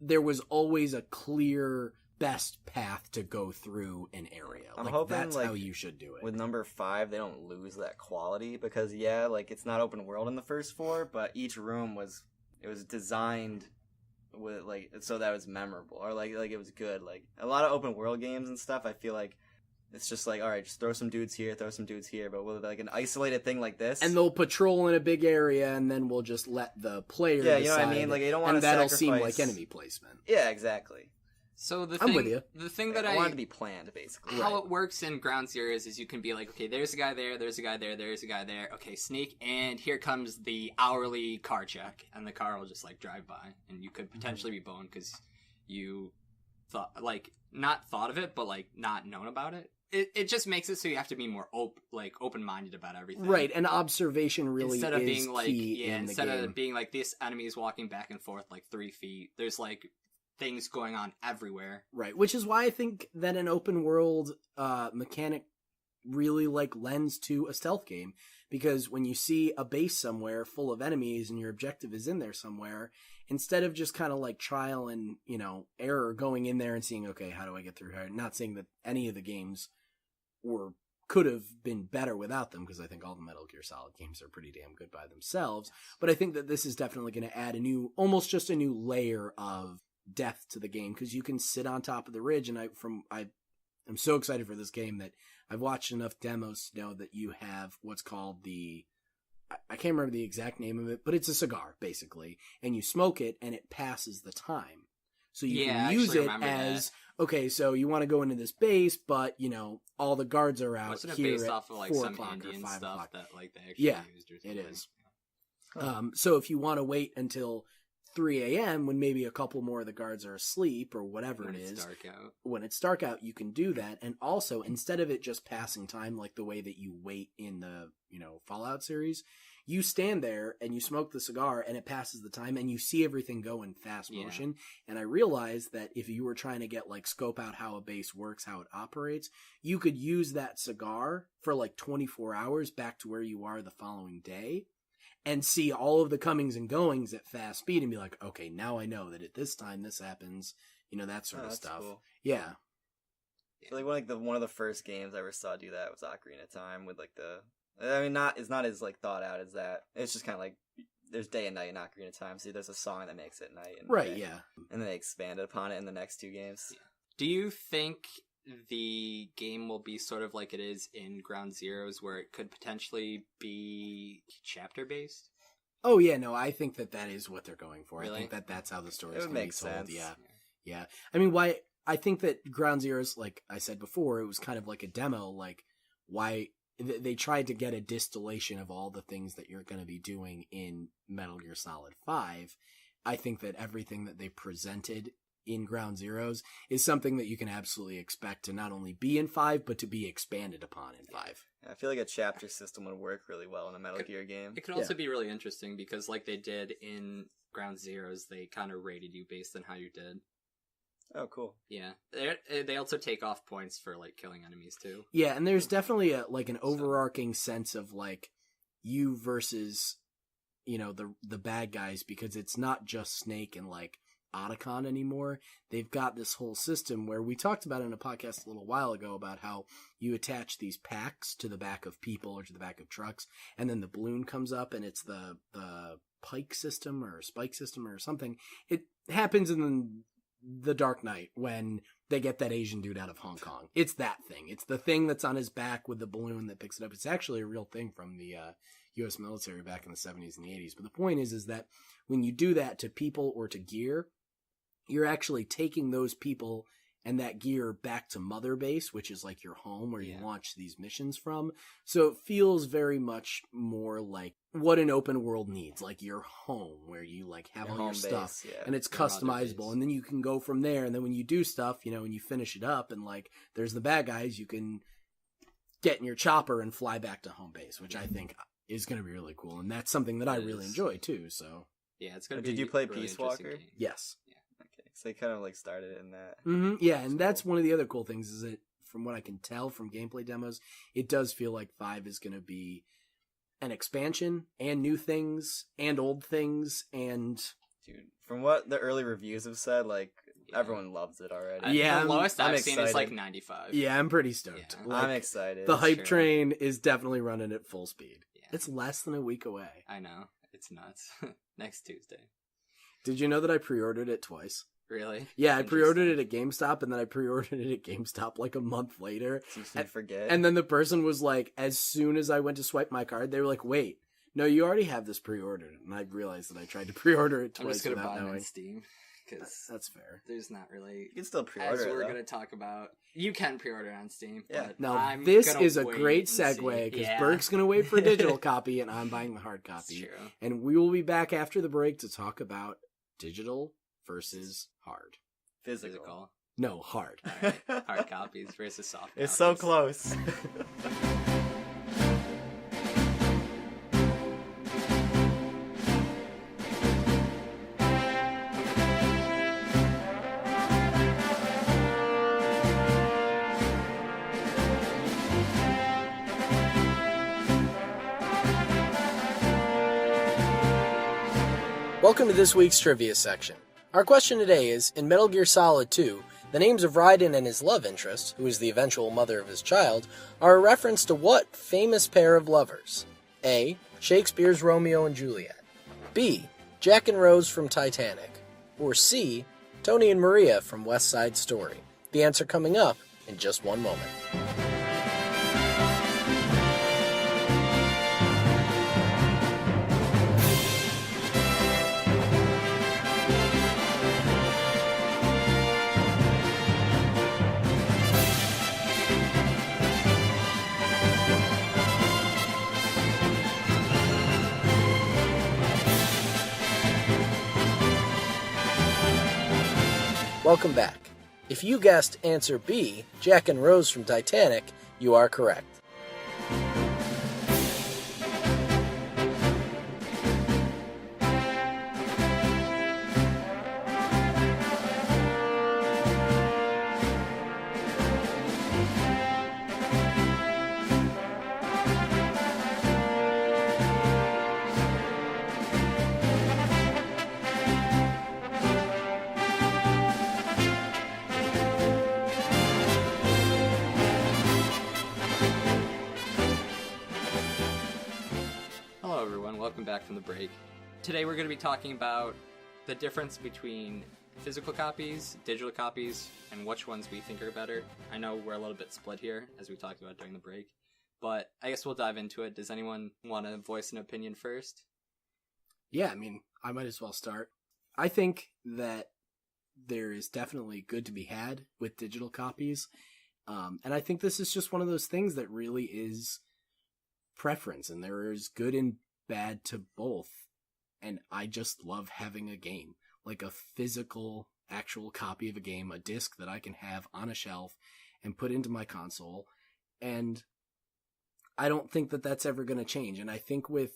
there was always a clear best path to go through an area. I'm like, hoping that's like, how you should do it. With number 5, they don't lose that quality, because like it's not open world in the first 4, but each room was designed with like so that it was memorable, or like it was good. Like a lot of open world games and stuff, I feel like it's just like, all right, just throw some dudes here, throw some dudes here, but with like an isolated thing like this, and they'll patrol in a big area, and then we'll just let the player decide, you know what I mean? Like you don't want to that'll sacrifice... seem like enemy placement. Yeah, exactly. So I'm with you. The thing that I want it to be planned, basically. How it works in Ground Zeroes is you can be like, okay, there's a guy there, there's a guy there, there's a guy there. Okay, sneak, and here comes the hourly car check, and the car will just like drive by, and you could potentially be boned because you not thought of it, but like not known about it. It just makes it so you have to be more open-minded about everything. Right, and observation really instead of is being like key in instead the game. of being like this enemy is walking back and forth like 3 feet. There's like things going on everywhere. Right, which is why I think that an open world mechanic really like lends to a stealth game, because when you see a base somewhere full of enemies and your objective is in there somewhere, instead of just kind of like trial and, you know, error going in there and seeing, okay, how do I get through here? Not saying that any of the games could have been better without them, because I think all the Metal Gear Solid games are pretty damn good by themselves, but I think that this is definitely going to add almost just a new layer of depth to the game, because you can sit on top of the ridge, and I'm so excited for this game that I've watched enough demos to know that you have what's called I can't remember the exact name of it, but it's a cigar basically, and you smoke it and it passes the time. So you can use it as, okay, so you want to go into this base, but, you know, all the guards are out Wasn't it here based at off of like 4 some o'clock or Indian 5 stuff o'clock. that like they actually used or something? It is. So if you want to wait until 3 a.m. when maybe a couple more of the guards are asleep or whatever When it it's is, dark out. when it's dark out, you can do that. And also, instead of it just passing time like the way that you wait in the, you know, Fallout series, you stand there and you smoke the cigar and it passes the time and you see everything go in fast motion. And I realized that if you were trying to get like scope out how a base works, how it operates, you could use that cigar for like 24 hours back to where you are the following day and see all of the comings and goings at fast speed and be like, okay, now I know that at this time this happens, you know, that sort of stuff. Cool. Yeah. I feel like one of the first games I ever saw do that was Ocarina of Time with like it's not as like thought out as that. It's just kind of like there's day and night in Ocarina of Time. So there's a song that makes it night. And Right, day. yeah. And then they expanded upon it in the next 2 games. Yeah. Do you think the game will be sort of like it is in Ground Zeroes, where it could potentially be chapter-based? Oh, yeah, no, I think that is what they're going for. Really? I think that's how the story It is would going to be make told. sense. Yeah. I mean, why... I think that Ground Zeroes, like I said before, it was kind of like a demo. Like, why... They tried to get a distillation of all the things that you're going to be doing in Metal Gear Solid 5. I think that everything that they presented in Ground Zeroes is something that you can absolutely expect to not only be in 5, but to be expanded upon in 5. I feel like a chapter system would work really well in a Metal Gear game. It could also be really interesting because, like they did in Ground Zeroes, they kind of rated you based on how you did. Oh, cool. Yeah. They also take off points for, like, killing enemies, too. Yeah, and there's definitely an overarching sense of, like, you versus, you know, the bad guys, because it's not just Snake and, like, Otacon anymore. They've got this whole system where we talked about it in a podcast a little while ago about how you attach these packs to the back of people or to the back of trucks, and then the balloon comes up and it's the pike system or spike system or something. It happens in the Dark Knight when they get that Asian dude out of Hong Kong. It's that thing. It's the thing that's on his back with the balloon that picks it up. It's actually a real thing from the U.S. military back in the 70s and the 80s. But the point is that when you do that to people or to gear, you're actually taking those people and that gear back to Mother Base, which is like your home where you launch these missions from. So it feels very much more like what an open world needs, like your home where you like have all your stuff and it's customizable, and then you can go from there. And then when you do stuff, you know, when you finish it up and like there's the bad guys, you can get in your chopper and fly back to home base, which I think is going to be really cool. And that's something that I really enjoy too. So yeah, it's going to be. Did you play really Peace Walker? Yes. Okay, so they kind of like started in that. Mm-hmm. Yeah, and that's one of the other cool things is that from what I can tell from gameplay demos, it does feel like 5 is going to be an expansion and new things and old things and... Dude, from what the early reviews have said, like, everyone loves it already. The lowest I'm I've seen is like excited. 95. Yeah, I'm pretty stoked. Yeah. Like, I'm excited. The hype Sure. train is definitely running at full speed. Yeah. It's less than a week away. I know. It's nuts. Next Tuesday. Did you know that I pre-ordered it twice? Really? Yeah, I pre-ordered it at GameStop, and then I pre-ordered it at GameStop like a month later. So you forget. And then the person was like, as soon as I went to swipe my card, they were like, wait, no, you already have this pre-ordered. And I realized that I tried to pre-order it I'm twice just going to without buy them knowing. on Steam. Because That's fair. there's not really... You can still pre-order As it, we're though. going to talk about... You can pre-order on Steam, Yeah. but Now, I'm this gonna is a wait great and segue, see. because Yeah. Burke's going to wait for a digital copy, and I'm buying the hard copy. It's true. And we will be back after the break to talk about digital versus hard. Physical. No, hard. Alright. Hard copies versus soft copies. It's so close. Welcome to this week's trivia section. Our question today is, in Metal Gear Solid 2, the names of Raiden and his love interest, who is the eventual mother of his child, are a reference to what famous pair of lovers? A. Shakespeare's Romeo and Juliet. B. Jack and Rose from Titanic. Or C. Tony and Maria from West Side Story. The answer coming up in just one moment. Welcome back. If you guessed answer B, Jack and Rose from Titanic, you are correct. Hello, everyone. Welcome back from the break. Today we're going to be talking about the difference between physical copies, digital copies, and which ones we think are better. I know we're a little bit split here, as we talked about during the break, but I guess we'll dive into it. Does anyone want to voice an opinion first? Yeah, I mean, I might as well start. I think that there is definitely good to be had with digital copies. And I think this is just one of those things that really is preference, and there is good and bad to both. And I just love having a game, like a physical, actual copy of a game, a disc that I can have on a shelf and put into my console. And I don't think that that's ever going to change. And I think with,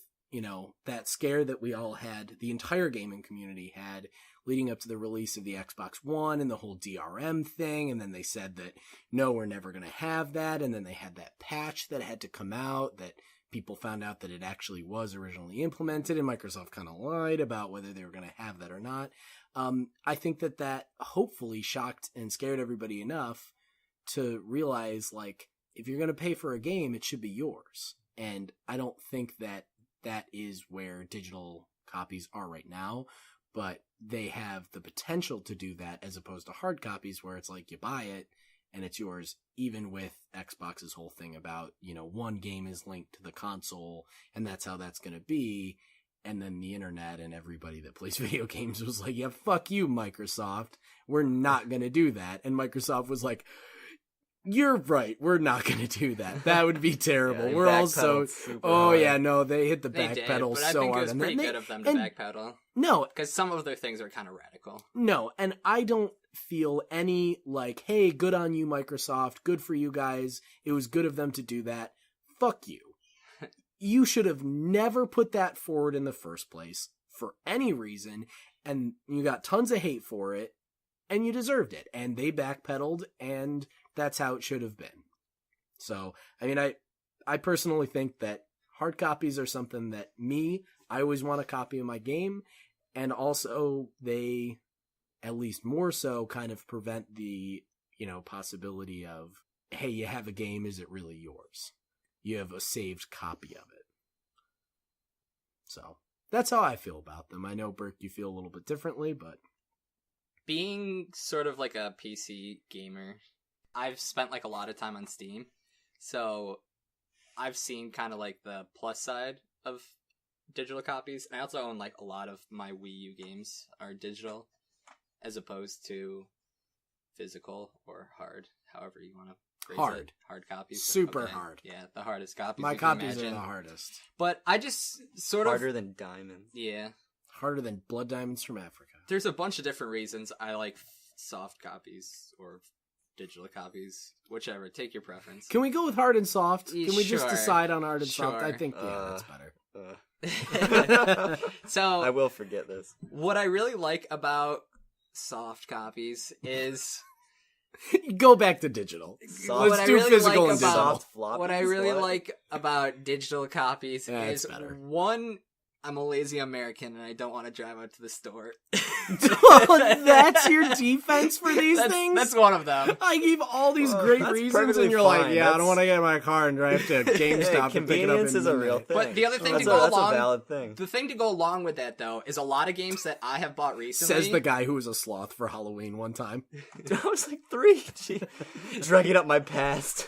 that scare that we all had, the entire gaming community had, leading up to the release of the Xbox One and the whole DRM thing, and then they said that, no, we're never going to have that, and then they had that patch that had to come out that people found out that it actually was originally implemented, and Microsoft kind of lied about whether they were going to have that or not. I think that hopefully shocked and scared everybody enough to realize, like, if you're going to pay for a game, it should be yours. And I don't think that is where digital copies are right now, but they have the potential to do that as opposed to hard copies where it's like you buy it and it's yours, even with Xbox's whole thing about, one game is linked to the console and that's how that's going to be. And then the internet and everybody that plays video games was like, yeah, fuck you, Microsoft. We're not going to do that. And Microsoft was like, you're right. We're not going to do that. That would be terrible. Yeah, We're also, hard. yeah, no, they hit the They back did, pedal but so I think hard. it was pretty good of them to backpedal. No, Because some of their things are kind of radical. no, and I don't feel any like, hey, good on you, Microsoft. Good for you guys. It was good of them to do that. Fuck you. You should have never put that forward in the first place for any reason, and you got tons of hate for it, and you deserved it. And they backpedaled, and that's how it should have been. So, I mean, I personally think that hard copies are something that I always want a copy of my game, and also they, at least more so, kind of prevent the, possibility of, hey, you have a game, is it really yours? You have a saved copy of it. So, that's how I feel about them. I know, Burke, you feel a little bit differently, but... Being sort of like a PC gamer, I've spent like a lot of time on Steam, so I've seen kind of like the plus side of digital copies. And I also own like a lot of my Wii U games are digital as opposed to physical or hard, however you want to phrase it. Hard copies. Super Okay. hard. Yeah, the hardest copies. My you can copies imagine. are the hardest. But I just sort Harder of... than diamonds. Yeah. Harder than blood diamonds from Africa. There's a bunch of different reasons I like soft copies or digital copies, whichever. Take your preference. Can we go with hard and soft? Yeah, Can we just sure. decide on hard and soft? I Sure. think, that's better. So I will forget this. what I really like about soft copies is Go back to digital. Soft- Let's what I do really physical like and about- digital. Soft floppies? what I really What? like about digital copies Yeah, is it's better. one, I'm a lazy American and I don't want to drive out to the store. That's your defense for these things? That's one of them. I give all these great that's reasons, perfectly and you're like, fine. yeah, I don't That's- want to get in my car and drive to GameStop and pick it up. Convenience is a real thing. But the other thing that's to go that's along- a valid thing. The thing to go along with that, though, is a lot of games that I have bought recently. Says the guy who was a sloth for Halloween one time. I was like 3. Gee. Dragging up my past.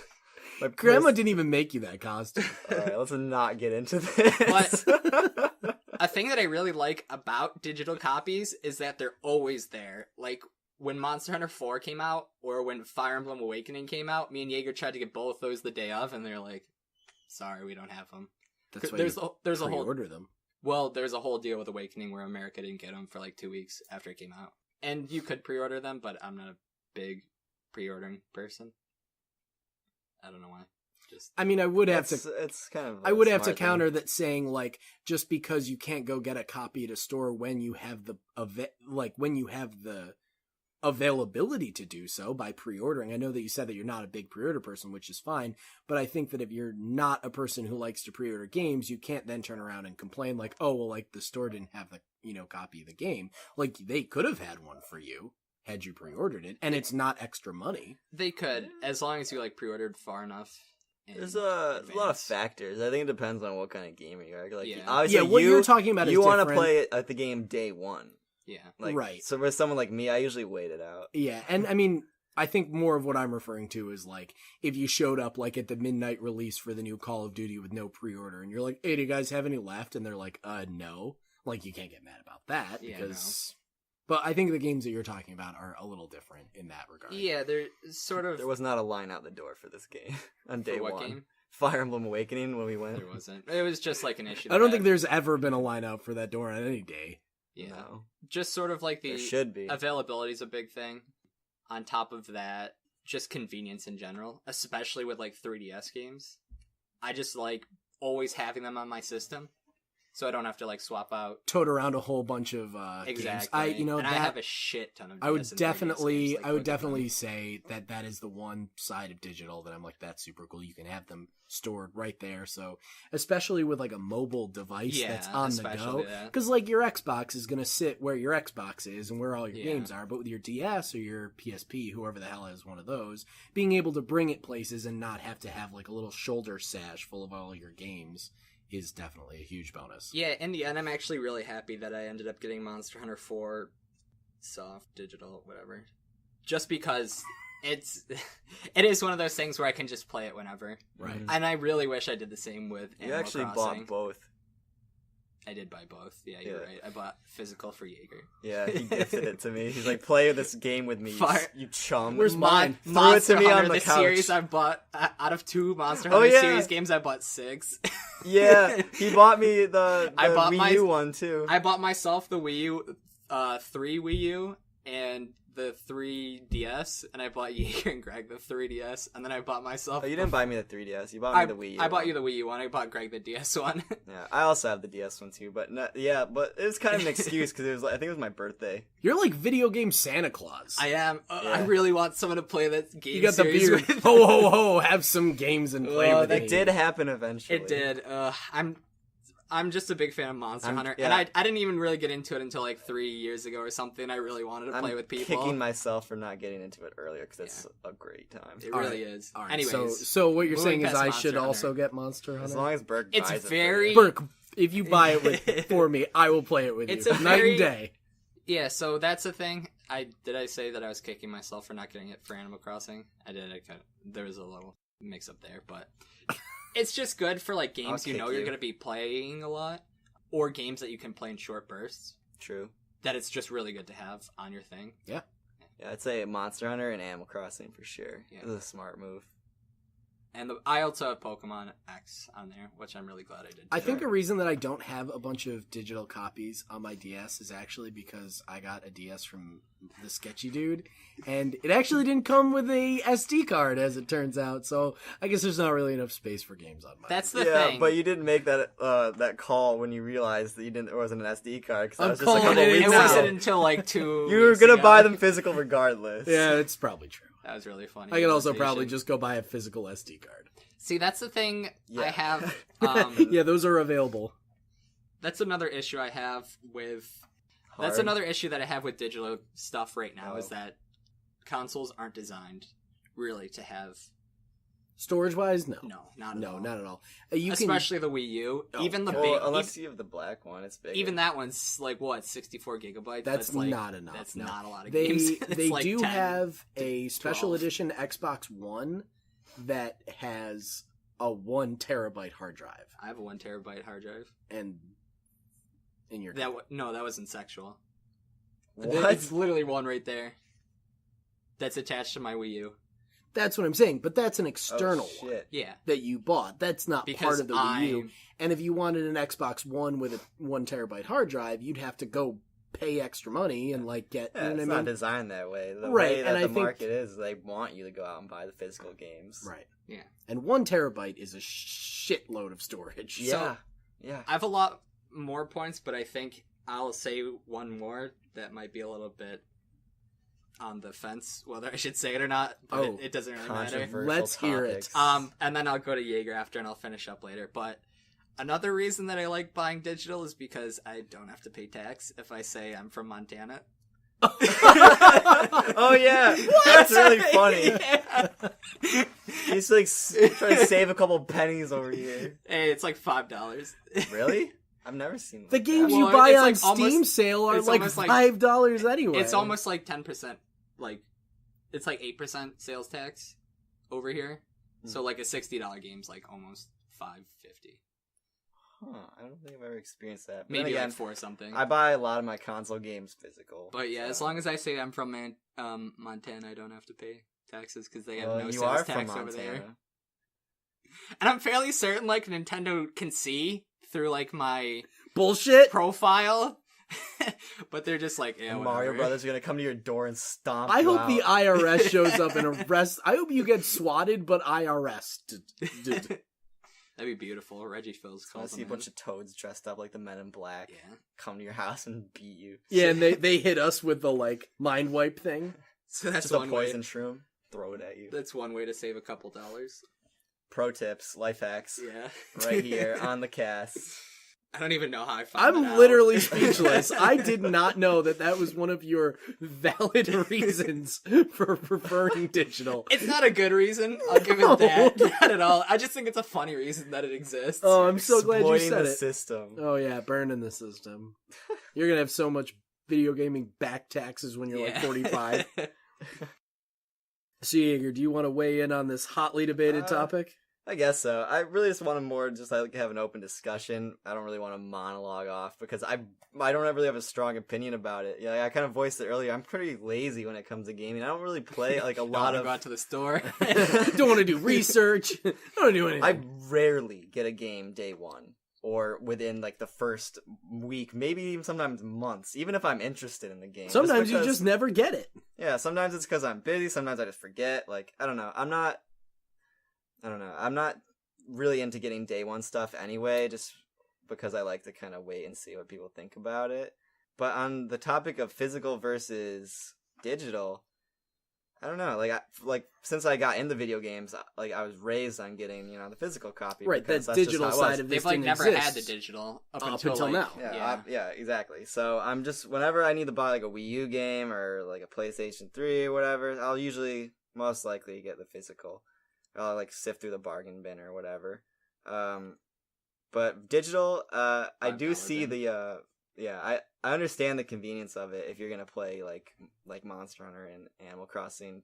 My Grandma didn't even make you that costume. Alright, let's not get into this. But a thing that I really like about digital copies is that they're always there. Like, when Monster Hunter 4 came out, or when Fire Emblem Awakening came out, me and Yaeger tried to get both those the day of, and they're like, sorry, we don't have them. That's why There's you a whole... pre-order them. Well, there's a whole deal with Awakening where America didn't get them for like 2 weeks after it came out. And you could pre-order them, but I'm not a big pre-ordering person. I don't know why. Just I mean, I would have to... It's kind of. I would have to smart counter thing. that saying, like, just because you can't go get a copy at a store when you have the availability to do so by pre-ordering. I know that you said that you're not a big pre-order person, which is fine, but I think that if you're not a person who likes to pre-order games, you can't then turn around and complain like, oh, well, like, the store didn't have the, copy of the game. Like, they could have had one for you had you pre-ordered it, and it's not extra money. They could, as long as you like pre-ordered far enough There's a lot of factors. I think it depends on what kind of gamer you are. Like, Yeah. obviously, What you're talking about is you want to different. play it at the game day one. Yeah. Like, Right. So for someone like me, I usually wait it out. Yeah, and I mean, I think more of what I'm referring to is like if you showed up like at the midnight release for the new Call of Duty with no pre-order, and you're like, "Hey, do you guys have any left?" And they're like, no." Like, you can't get mad about that because. But I think the games that you're talking about are a little different in that regard. Yeah, they're sort of. There was not a line out the door for this game on day what one. game? Fire Emblem Awakening when we went. There wasn't. It was just like an issue. I don't think there's ever been a line out for that door on any day. Yeah. No. Just sort of like There the should be. availability is a big thing. On top of that, just convenience in general, especially with like 3DS games. I just like always having them on my system, so I don't have to like swap out. Tote around a whole bunch of games. I I have a shit ton of. I would DS and 3DS definitely, games, like I would Pokemon. definitely say that is the one side of digital that I'm like, that's super cool. You can have them stored right there. So, especially with like a mobile device that's on the go, especially that. because like your Xbox is gonna sit where your Xbox is and where all your Yeah. games are. But with your DS or your PSP, whoever the hell has one of those, being able to bring it places and not have to have like a little shoulder sash full of all your games is definitely a huge bonus. Yeah, in the end, I'm actually really happy that I ended up getting Monster Hunter 4 soft, digital, whatever. Just because it is one of those things where I can just play it whenever. Right. And I really wish I did the same with You Animal actually Crossing. bought both. I did buy both. Yeah, you're Yeah. right. I bought physical for Yaeger. Yeah, he gifted it to me. He's like, play this game with me, Fire. you chum. Where's mine? Threw Monster it to me Hunter, on the couch. series I bought out of 2 Monster Oh, Hunter yeah. series games. I bought 6. Yeah, he bought me the I bought Wii U one too. I bought myself the Wii U, 3 Wii U, and the 3DS, and I bought Yaeger and Greg the 3DS, and then I bought myself. Oh, you didn't buy me the 3DS. You bought me the Wii U. I bought you the Wii U one. I bought Greg the DS one. Yeah, I also have the DS one too, but but it was kind of an excuse because it was I think it was my birthday. You're like video game Santa Claus. I am. Yeah. I really want someone to play that game. You got the series beard. with. Ho ho ho! Have some games and play with That me. did happen eventually. It did. I'm just a big fan of Monster Hunter, yeah. and I didn't even really get into it until like 3 years ago or something. I really wanted to play with people. Kicking myself for not getting into it earlier because it's a great time. It All really right. is. All right, Anyways, so what you're moving saying is past I Monster should Hunter. also get Monster Hunter. As long as Burke It's buys it for very- you. Burke, if you buy it for me, I will play it with It's you. a Night very- and day. yeah. So that's the thing. Did I say that I was kicking myself for not getting it for Animal Crossing? I did. There was a little mix up there, but it's just good for like games I'll you know kick you're you. going to be playing a lot, or games that you can play in short bursts. True. That it's just really good to have on your thing. Yeah, I'd say Monster Hunter and Animal Crossing for sure. Yeah. It was a smart move. And I also have Pokemon X on there, which I'm really glad I did. I too. think a reason that I don't have a bunch of digital copies on my DS is actually because I got a DS from the sketchy dude, and it actually didn't come with a SD card, as it turns out. So I guess there's not really enough space for games on mine. That's the Yeah, thing. but you didn't make that call when you realized that there wasn't an SD card because that I'm was just a calling couple it weeks It now. wasn't ago. until like 2 You were weeks gonna ago. buy them physical regardless. Yeah, it's probably true. That was really funny. I can also probably conversation. just go buy a physical SD card. See, that's the thing Yeah. I have. Yeah, those are available. That's another issue I have with. That's Hard. another issue that I have with digital stuff right now is Oh. that consoles aren't designed really to have. Storage wise, no. No, not at No, all. not at all. You Especially the Wii U. Oh, Even the Well, big. unless you have the black one, it's big. Even that one's like what, 64 gigabytes? That's like, not enough, That's no. not a lot of they games. It's they like do 10. have a special 12. edition Xbox One that has a 1 terabyte hard drive, I have a 1 terabyte hard drive. and in your No, that wasn't sexual. What? It's literally one right there. That's attached to my Wii U. that's what I'm saying. But that's an Oh, external one shit. Yeah. that you bought. That's not Because part of the Wii U. I'm- And if you wanted an Xbox One with a 1 terabyte hard drive, you'd have to go pay extra money and like get. Yeah, you know it's what I not mean? designed that way. The Right, way that and I the think- market is, they want you to go out and buy the physical games. Right. Yeah. And 1 terabyte is a shitload of storage. Yeah. Yeah. I have a lot more points, but I think I'll say one more that might be a little bit on the fence, whether I should say it or not, but Oh, it doesn't really matter. Controversial Let's hear it. topics. And then I'll go to Yaeger after and I'll finish up later. But another reason that I like buying digital is because I don't have to pay tax if I say I'm from Montana. Oh yeah, that's really funny. Yeah. He's like trying to save a couple pennies over here. Hey, it's like $5. Really? I've never seen The that. games Well, you buy it's on like Steam almost- sale are it's like almost like- $5 anyway. It's almost like 10%. Like, it's like 8% sales tax over here. So like a $60 game's like almost $5.50. Huh, I don't think I've ever experienced that. But Maybe then again, like 4 something. I buy a lot of my console games physical. But yeah, so- as long as I say I'm from Montana, I don't have to pay taxes because they have Well, no you sales are tax from over there. Montana. And I'm fairly certain like Nintendo can see through like my bullshit. profile, but they're just like, yeah, And whatever. Mario Brothers are gonna come to your door and stomp. I you hope out. the IRS shows up and arrests. I hope you get swatted, but IRS. That'd be beautiful. Reggie Phil's I calls see a them bunch of toads dressed up like the Men in Black in. Yeah. come to your house and beat you. Yeah, and they hit us with the like mind wipe thing. So that's Just a one way. poison shroom. Throw it at you. That's one way to save a couple dollars. Pro tips, life hacks, Yeah. right here on the cast. I don't even know how I found that I'm out. literally speechless. I did not know that was one of your valid reasons for preferring digital. It's not a good reason. I'll give No. it that. Not at all. I just think it's a funny reason that it exists. Oh, I'm so glad you Exploiting said the it. system. Oh yeah, burning the system. You're gonna have so much video gaming back taxes when you're like 45. So Yaeger, do you want to weigh in on this hotly debated topic? I guess so. I really just want to more just like have an open discussion. I don't really want to monologue off because I don't really have a strong opinion about it. Yeah, I kind of voiced it earlier. I'm pretty lazy when it comes to gaming. I don't really play like a lot of. Go out to the store. Don't want to do research. Don't want to do anything. I rarely get a game day one or within like the first week, maybe even sometimes months. Even if I'm interested in the game. Sometimes you because- just never get it. Yeah, sometimes it's because I'm busy. Sometimes I just forget. Like I don't know. I'm not really into getting day one stuff anyway, just because I like to kind of wait and see what people think about it. But on the topic of physical versus digital, I don't know. Like since I got into video games, like I was raised on getting the physical copy. Right, because that that's just digital how it was. side of this They've like didn't never exist. had the digital up Up until until like, now. Yeah, exactly. So I'm just whenever I need to buy like a Wii U game or like a PlayStation 3 or whatever, I'll usually most likely get the physical. I'll like sift through the bargain bin or whatever. But digital, I do $5 see bin. I understand the convenience of it if you're gonna play like Monster Hunter and Animal Crossing.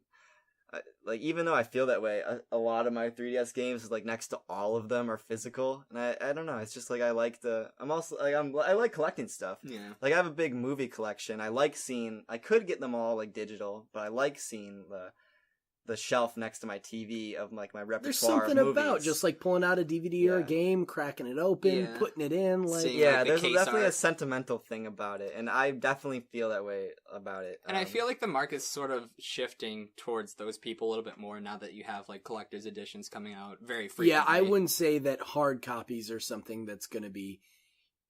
Like even though I feel that way, a lot of my 3DS games, like next to all of them, are physical, and I don't know. It's just like I like I like collecting stuff. Yeah. Like I have a big movie collection. I could get them all like digital, but I like seeing the shelf next to my TV of like my repertoire. There's something of movies. about just like pulling out a DVD or a Yeah. game, cracking it open, Yeah. putting it in. Like Seeing, yeah, like, the there's case definitely a art. sentimental thing about it, and I definitely feel that way about it. And I feel like the market's sort of shifting towards those people a little bit more now that you have like collector's editions coming out very frequently. yeah, I wouldn't say that hard copies are something that's going to be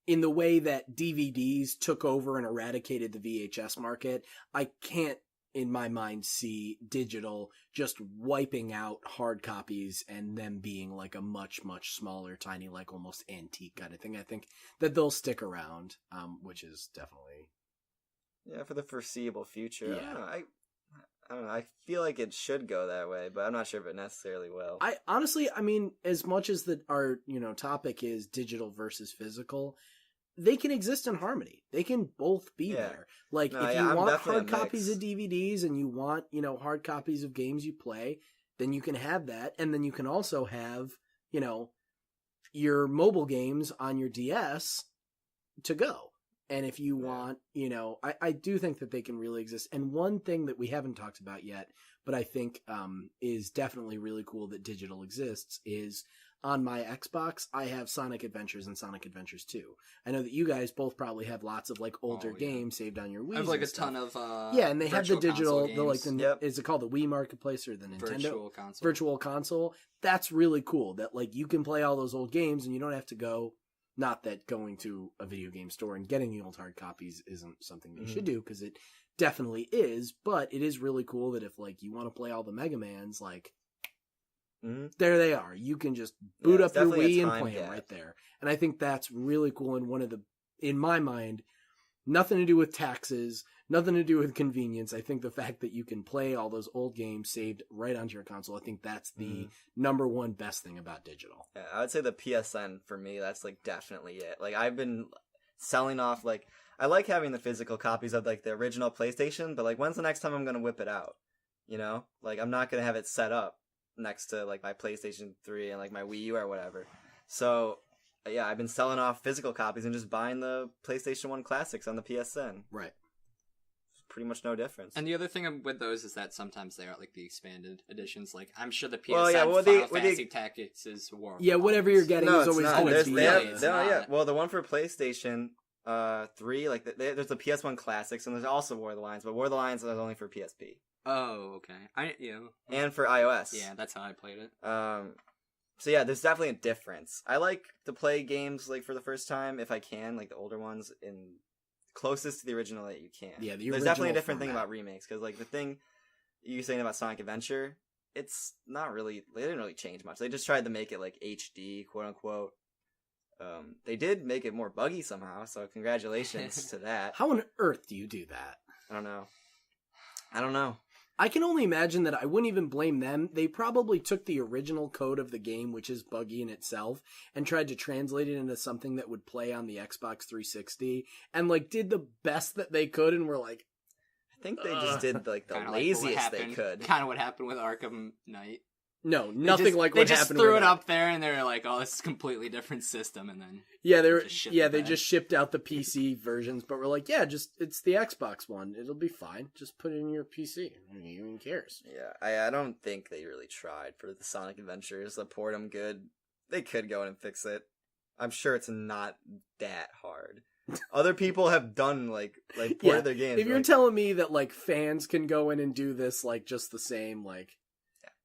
in the way that DVDs took over and eradicated the VHS market. I can't, in my mind, see digital just wiping out hard copies and them being like a much, much smaller, tiny, like almost antique kind of thing. I think that they'll stick around, which is definitely... Yeah, for the foreseeable future. Yeah. I don't know. I feel like it should go that way, but I'm not sure if it necessarily will. I honestly, as much as our topic is digital versus physical, they can exist in harmony. They can both be Yeah. there. Like No, if yeah, you I'm want definitely hard a copies mix. of DVDs and you want hard copies of games you play, then you can have that, and then you can also have your mobile games on your DS to go. And if you want, I do think that they can really exist. And one thing that we haven't talked about yet, but I think is definitely really cool that digital exists, is on my Xbox, I have Sonic Adventures and Sonic Adventures 2. I know that you guys both probably have lots of like older yeah. games saved on your Wii. I have like a ton of yeah, and they have the virtual digital, console the like games. Yep. is it called the Wii Marketplace or the Nintendo virtual console. That's really cool that like you can play all those old games and you don't have to go. Not that going to a video game store and getting the old hard copies isn't something that you should do, because it definitely is, but it is really cool that if like you want to play all the Mega Mans, like there they are. You can just boot it's up your definitely a Wii and time play them gap. right there. And I think that's really cool, and one of the, in my mind, Nothing to do with taxes, nothing to do with convenience. I think the fact that you can play all those old games saved right onto your console, I think that's the number one best thing about digital. Yeah, I would say the PSN for me, that's like definitely it. Like I've been selling off, like I like having the physical copies of like the original PlayStation, but like when's the next time I'm gonna whip it out? You know, like I'm not gonna have it set up next to like my PlayStation 3 and like my Wii U or whatever. So yeah, I've been selling off physical copies and just buying the PlayStation 1 classics on the PSN. Right. Pretty much no difference. And the other thing with those is that sometimes they are like the expanded editions. Like I'm sure the PSN Well, Final Fantasy Tactics is War. Yeah, whatever you're getting is always not. going to be. Yeah. Well, the one for PlayStation 3, like there's the PS1 classics, and there's also War of the Lions, but War of the Lions is only for PSP. Oh, okay. And for iOS. Yeah, that's how I played it. So yeah, there's definitely a difference. I like to play games like for the first time if I can, like the older ones, in closest to the original that you can. Yeah, there's definitely a different thing about remakes, because like the thing you were saying about Sonic Adventure, it's not really, they didn't really change much. They just tried to make it like HD, quote unquote. They did make it more buggy somehow, so congratulations to that. How on earth do you do that? I don't know. I can only imagine that I wouldn't even blame them. They probably took the original code of the game, which is buggy in itself, and tried to translate it into something that would play on the Xbox 360, and like did the best that they could, and were like, I think they just did like the Kinda laziest they could. Kind of what happened with Arkham Knight. no, nothing like they what just happened. threw with it that. up there, and they were like, "Oh, this is a completely different system." And then Yeah, they back. just shipped out the PC versions, but we're like, yeah, just it's the Xbox one. It'll be fine. Just put it in your PC. Who even cares? Yeah, I don't think they really tried for the Sonic Adventures to port them good. They could go in and fix it. I'm sure it's not that hard. Other people have done like ported their games. If you're telling me that like fans can go in and do this like just the same, like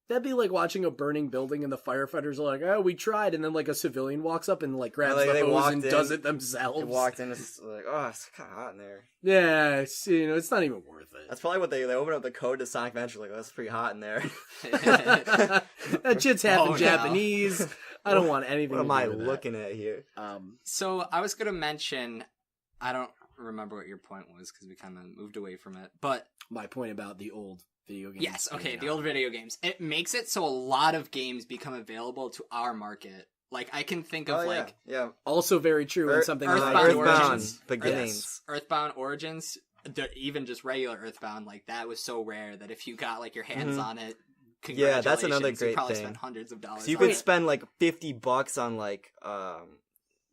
that'd be like watching a burning building and the firefighters are like, oh, we tried, and then like a civilian walks up and like grabs the hose and does it themselves. They walked in and it's like, oh, it's kind of hot in there. Yeah, it's not even worth it. That's probably what they open up the code to Sonic Adventure, like, oh, it's pretty hot in there. That shit's half in no. Japanese. I don't want anything. What am to do I with that. looking at here? So I was gonna mention, I don't remember what your point was because we kind of moved away from it, but my point about the old video games. yes, okay, the old video games. It makes it so a lot of games become available to our market. Like I can think of yeah. Also very true in something Earthbound like Origins. Beginnings. Earthbound Origins, even just regular Earthbound, like that was so rare that if you got like your hands on it, yeah, that's another you great probably thing. spent hundreds of dollars. So you could spend like $50 on like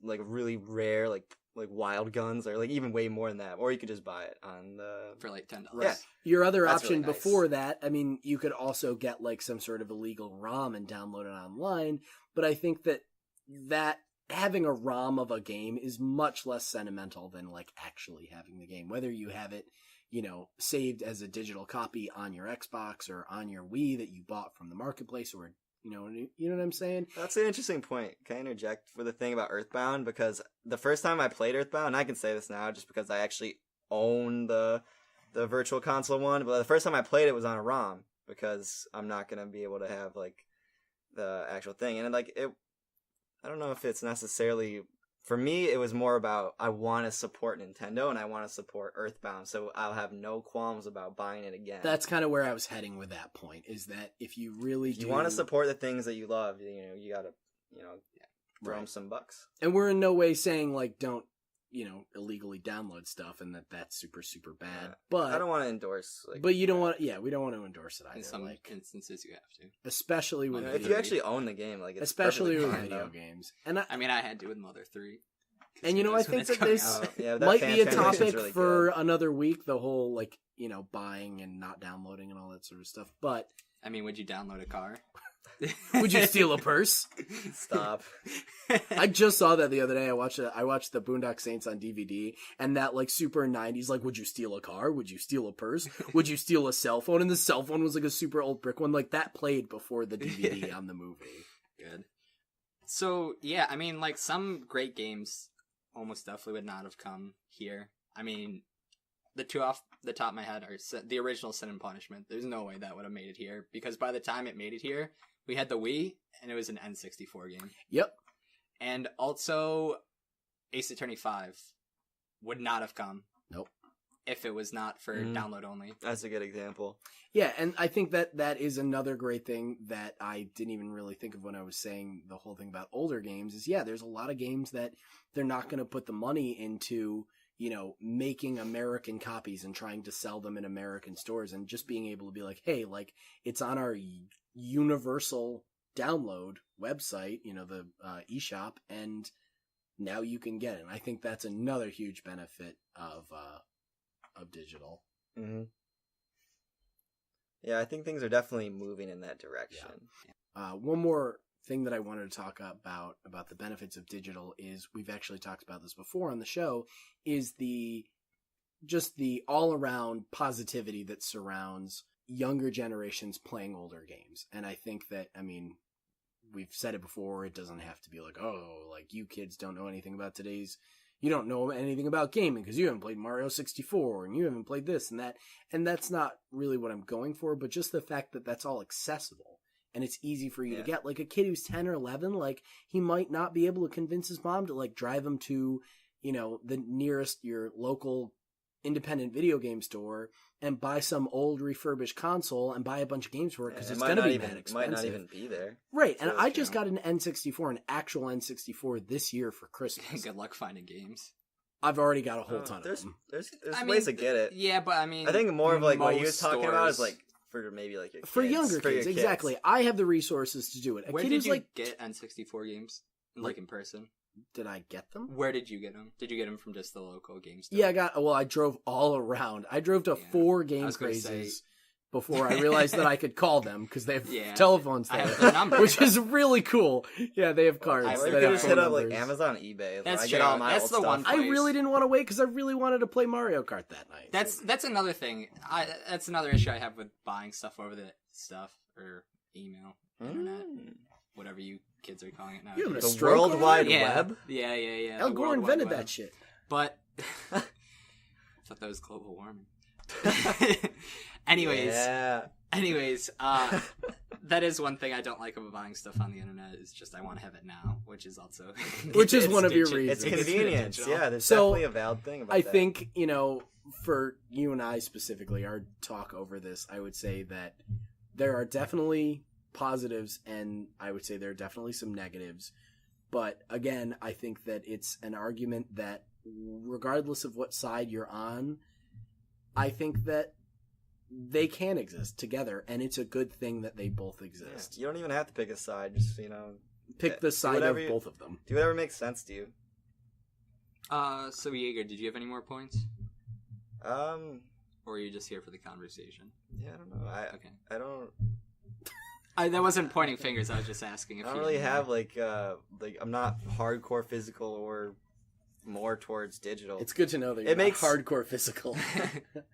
really rare like wild guns, or like even way more than that, or you could just buy it on the for like $10. Yeah. Your other That's option really nice. before that, I mean, you could also get like some sort of illegal ROM and download it online, but I think that having a ROM of a game is much less sentimental than like actually having the game. Whether you have it, saved as a digital copy on your Xbox or on your Wii that you bought from the marketplace, or you know what I'm saying? That's an interesting point. Can I interject for the thing about Earthbound? Because the first time I played Earthbound, and I can say this now just because I actually own the virtual console one, but the first time I played it was on a ROM, because I'm not going to be able to have like the actual thing. And like I don't know if it's necessarily, for me, it was more about I want to support Nintendo and I want to support Earthbound, so I'll have no qualms about buying it again. That's kind of where I was heading with that point, is that if you really do... you want to support the things that you love, you got to, throw them some bucks. And we're in no way saying, like, don't, illegally download stuff and that's super, super bad. Yeah. But I don't want to endorse. but you don't want... Yeah, we don't want to endorse it either. In some like, instances, you have to. especially with... If you actually own the game, like, it's especially with perfectly fine, video though. games. And I mean, I had to with Mother 3. And I think that this Yeah, that might fan be a translation's topic really for good. another week, the whole, like, buying and not downloading and all that sort of stuff. But I mean, would you download a car? would you steal a purse? Stop. I just saw that the other day. I watched the Boondock Saints on DVD, and that like super 90s, like, would you steal a car? Would you steal a purse? Would you steal a cell phone? And the cell phone was like a super old brick one. Like that played before the DVD on the movie. Good. So, yeah, I mean, like, some great games almost definitely would not have come here. I mean, the two off the top of my head are the original Sin and Punishment. There's no way that would have made it here, because by the time it made it here, we had the Wii, and it was an N64 game. Yep. And also, Ace Attorney 5 would not have come if it was not for download only. That's a good example. Yeah, and I think that is another great thing that I didn't even really think of when I was saying the whole thing about older games is, there's a lot of games that they're not going to put the money into, making American copies and trying to sell them in American stores, and just being able to be like, hey, like, it's on our universal download website, the eShop, and now you can get it. And I think that's another huge benefit of digital. Mm-hmm. Yeah, I think things are definitely moving in that direction. Yeah. One more thing that I wanted to talk about the benefits of digital is, we've actually talked about this before on the show, is the all around positivity that surrounds younger generations playing older games. And I think that, we've said it before, it doesn't have to be like, oh, like, you kids don't know anything about you don't know anything about gaming because you haven't played Mario 64 and you haven't played this and that. And that's not really what I'm going for, but just the fact that that's all accessible and it's easy for you to get. Like, a kid who's 10 or 11, like, he might not be able to convince his mom to, like, drive him to, the nearest, your local independent video game store and buy some old refurbished console and buy a bunch of games for it, because it's going to be that expensive. It might not even be there. Right, and I just got an N64, an actual N64 this year for Christmas. Good luck finding games. I've already got a whole ton of them. There's ways to get it. Yeah, but I think more of, like, what he was talking about is, like, for maybe, like, your kids. For younger kids, exactly. I have the resources to do it. Where did you get N64 games? Like, in person? Did I get them? Where did you get them? Did you get them from just the local game store? Yeah, I drove all around. I drove to 4 game crazes before I realized that I could call them, because they have telephones there, I have their number. which is really cool. Yeah, they have cards. You could just hit up, like, Amazon, eBay. That's true. That's the one place. I really didn't want to wait because I really wanted to play Mario Kart that night. That's another thing. That's another issue I have with buying stuff over the stuff or email, internet, whatever you kids are calling it now. The World Wide Web? Yeah. Al Gore invented that shit. But I thought that was global warming. Anyways, that is one thing I don't like about buying stuff on the internet, is just I want to have it now, which is also which is one of your reasons. It's convenience. Yeah, there's definitely a valid thing about that. I think, for you and I specifically, our talk over this, I would say that there are definitely positives, and I would say there are definitely some negatives. But again, I think that it's an argument that, regardless of what side you're on, I think that they can exist together, and it's a good thing that they both exist. Yeah, you don't even have to pick a side, just, pick the side of both of them. Do whatever makes sense to you. So Yaeger, did you have any more points? Or are you just here for the conversation? Yeah, I don't know. I don't... that wasn't pointing fingers. I was just asking. If I don't really have like I'm not hardcore physical or more towards digital. It's good to know that you're not hardcore physical.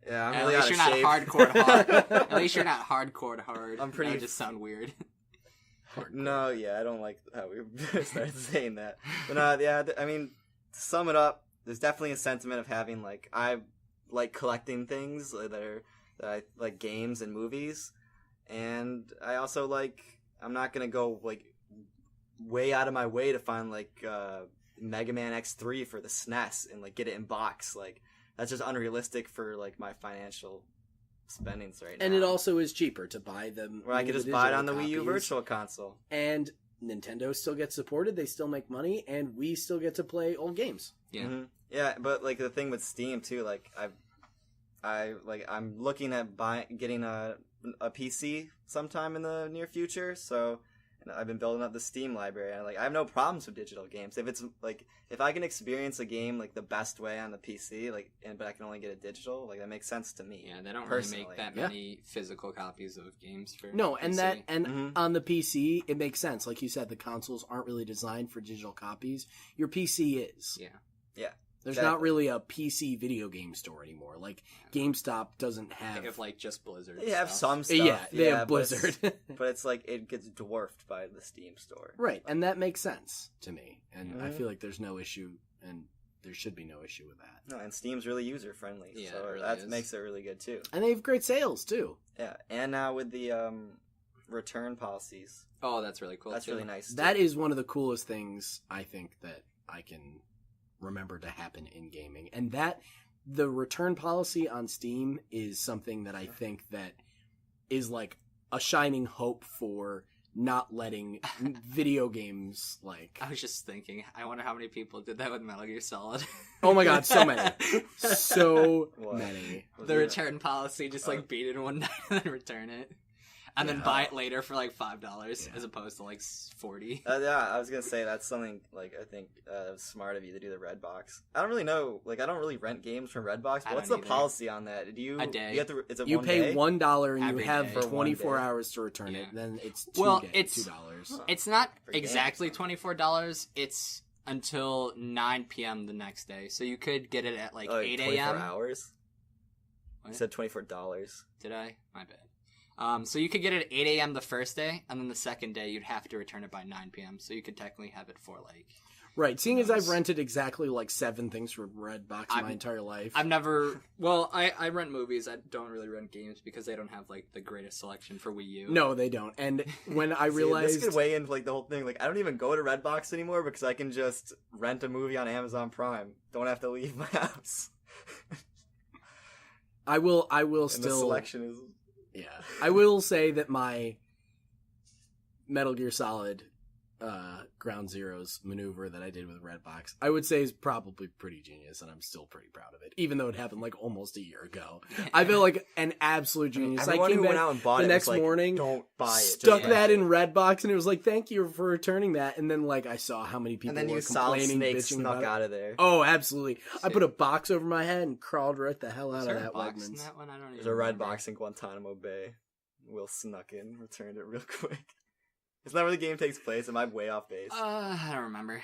Yeah, I'm at really least you're shape. not hardcore hard. At least you're not hardcore hard. I'm pretty. That would just sound weird. No, yeah, I don't like how we started saying that. But yeah, I mean, to sum it up, there's definitely a sentiment of having like I like collecting things that I like games and movies. And I also I'm not going to go way out of my way to find Mega Man X3 for the SNES and get it in box. That's just unrealistic for my financial spendings right now. And it also is cheaper to buy them. Where I could just buy it on the Wii U Virtual Console. And Nintendo still gets supported, they still make money, and we still get to play old games. Yeah. Mm-hmm. Yeah, but the thing with Steam too, I'm looking at getting a PC sometime in the near future, so I've been building up the Steam library. I have no problems with digital games. If it's if I can experience a game the best way on the PC, but I can only get it digital, that makes sense to me. Yeah, they don't really make that many physical copies of games for PC. And on the PC it makes sense. Like you said, the consoles aren't really designed for digital copies. Your PC is. Yeah. Yeah. There's not really a PC video game store anymore. GameStop doesn't have... They have, just Blizzard They have some stuff. Yeah, they have Blizzard. But it's it gets dwarfed by the Steam store. Right, and that makes sense to me. And I feel like there's no issue, and there should be no issue with that. No, and Steam's really user-friendly. Yeah, so it really that is. makes it really good, too. And they have great sales, too. Yeah, and now with the return policies. Oh, that's really cool, That's really nice, too. That is one of the coolest things, I think, that I can remember to happen in gaming. And that the return policy on Steam is something that I think that is like a shining hope for not letting video games like... I was just thinking, I wonder how many people did that with Metal Gear Solid. Oh my god, so many. So What? many. The return policy, just like beat it one night and then return it. And then buy it later for like $5 as opposed to like $40. Yeah, I was gonna say that's something like I think smart of you to do the Red Box. I don't really know, like I don't really rent games from Redbox. But what's the policy on that? Do you? A day. You have to. It's a You one pay day? $1 and Every you have day. 24 hours to return it. Then it's it's $2. It's not For games. exactly $24. It's until 9 p.m. the next day. So you could get it at like 8 24 a.m. hours. What? You said $24. Did I? My bad. So you could get it at 8 a.m. the first day, and then the second day you'd have to return it by 9 p.m. So you could technically have it for like... Right, seeing as I've rented exactly like 7 things from Redbox my entire life. I've never... Well, I rent movies. I don't really rent games because they don't have like the greatest selection for Wii U. No, they don't. And when I realized... This could weigh into like the whole thing. Like I don't even go to Redbox anymore because I can just rent a movie on Amazon Prime. Don't have to leave my house. I will And still... the selection is... Yeah. I will say that my Metal Gear Solid Ground Zeroes maneuver that I did with Redbox, I would say is probably pretty genius, and I'm still pretty proud of it, even though it happened like almost a year ago. I feel like an absolute genius. Everyone I came who back went out and bought the it next was like, morning, don't buy it. stuck Just that buy in it. Redbox, and it was like, thank you for returning that. And then like I saw how many people And then were you Solid complaining, Snake bitching snuck about it. out of there. Oh, absolutely. I put a box over my head and crawled right the hell out Is of there a that box in Wegmans. that one? I don't even There's a remember. Redbox in Guantanamo Bay. Will snuck in, returned it real quick. Isn't that where the game takes place? Am I way off base? I don't remember.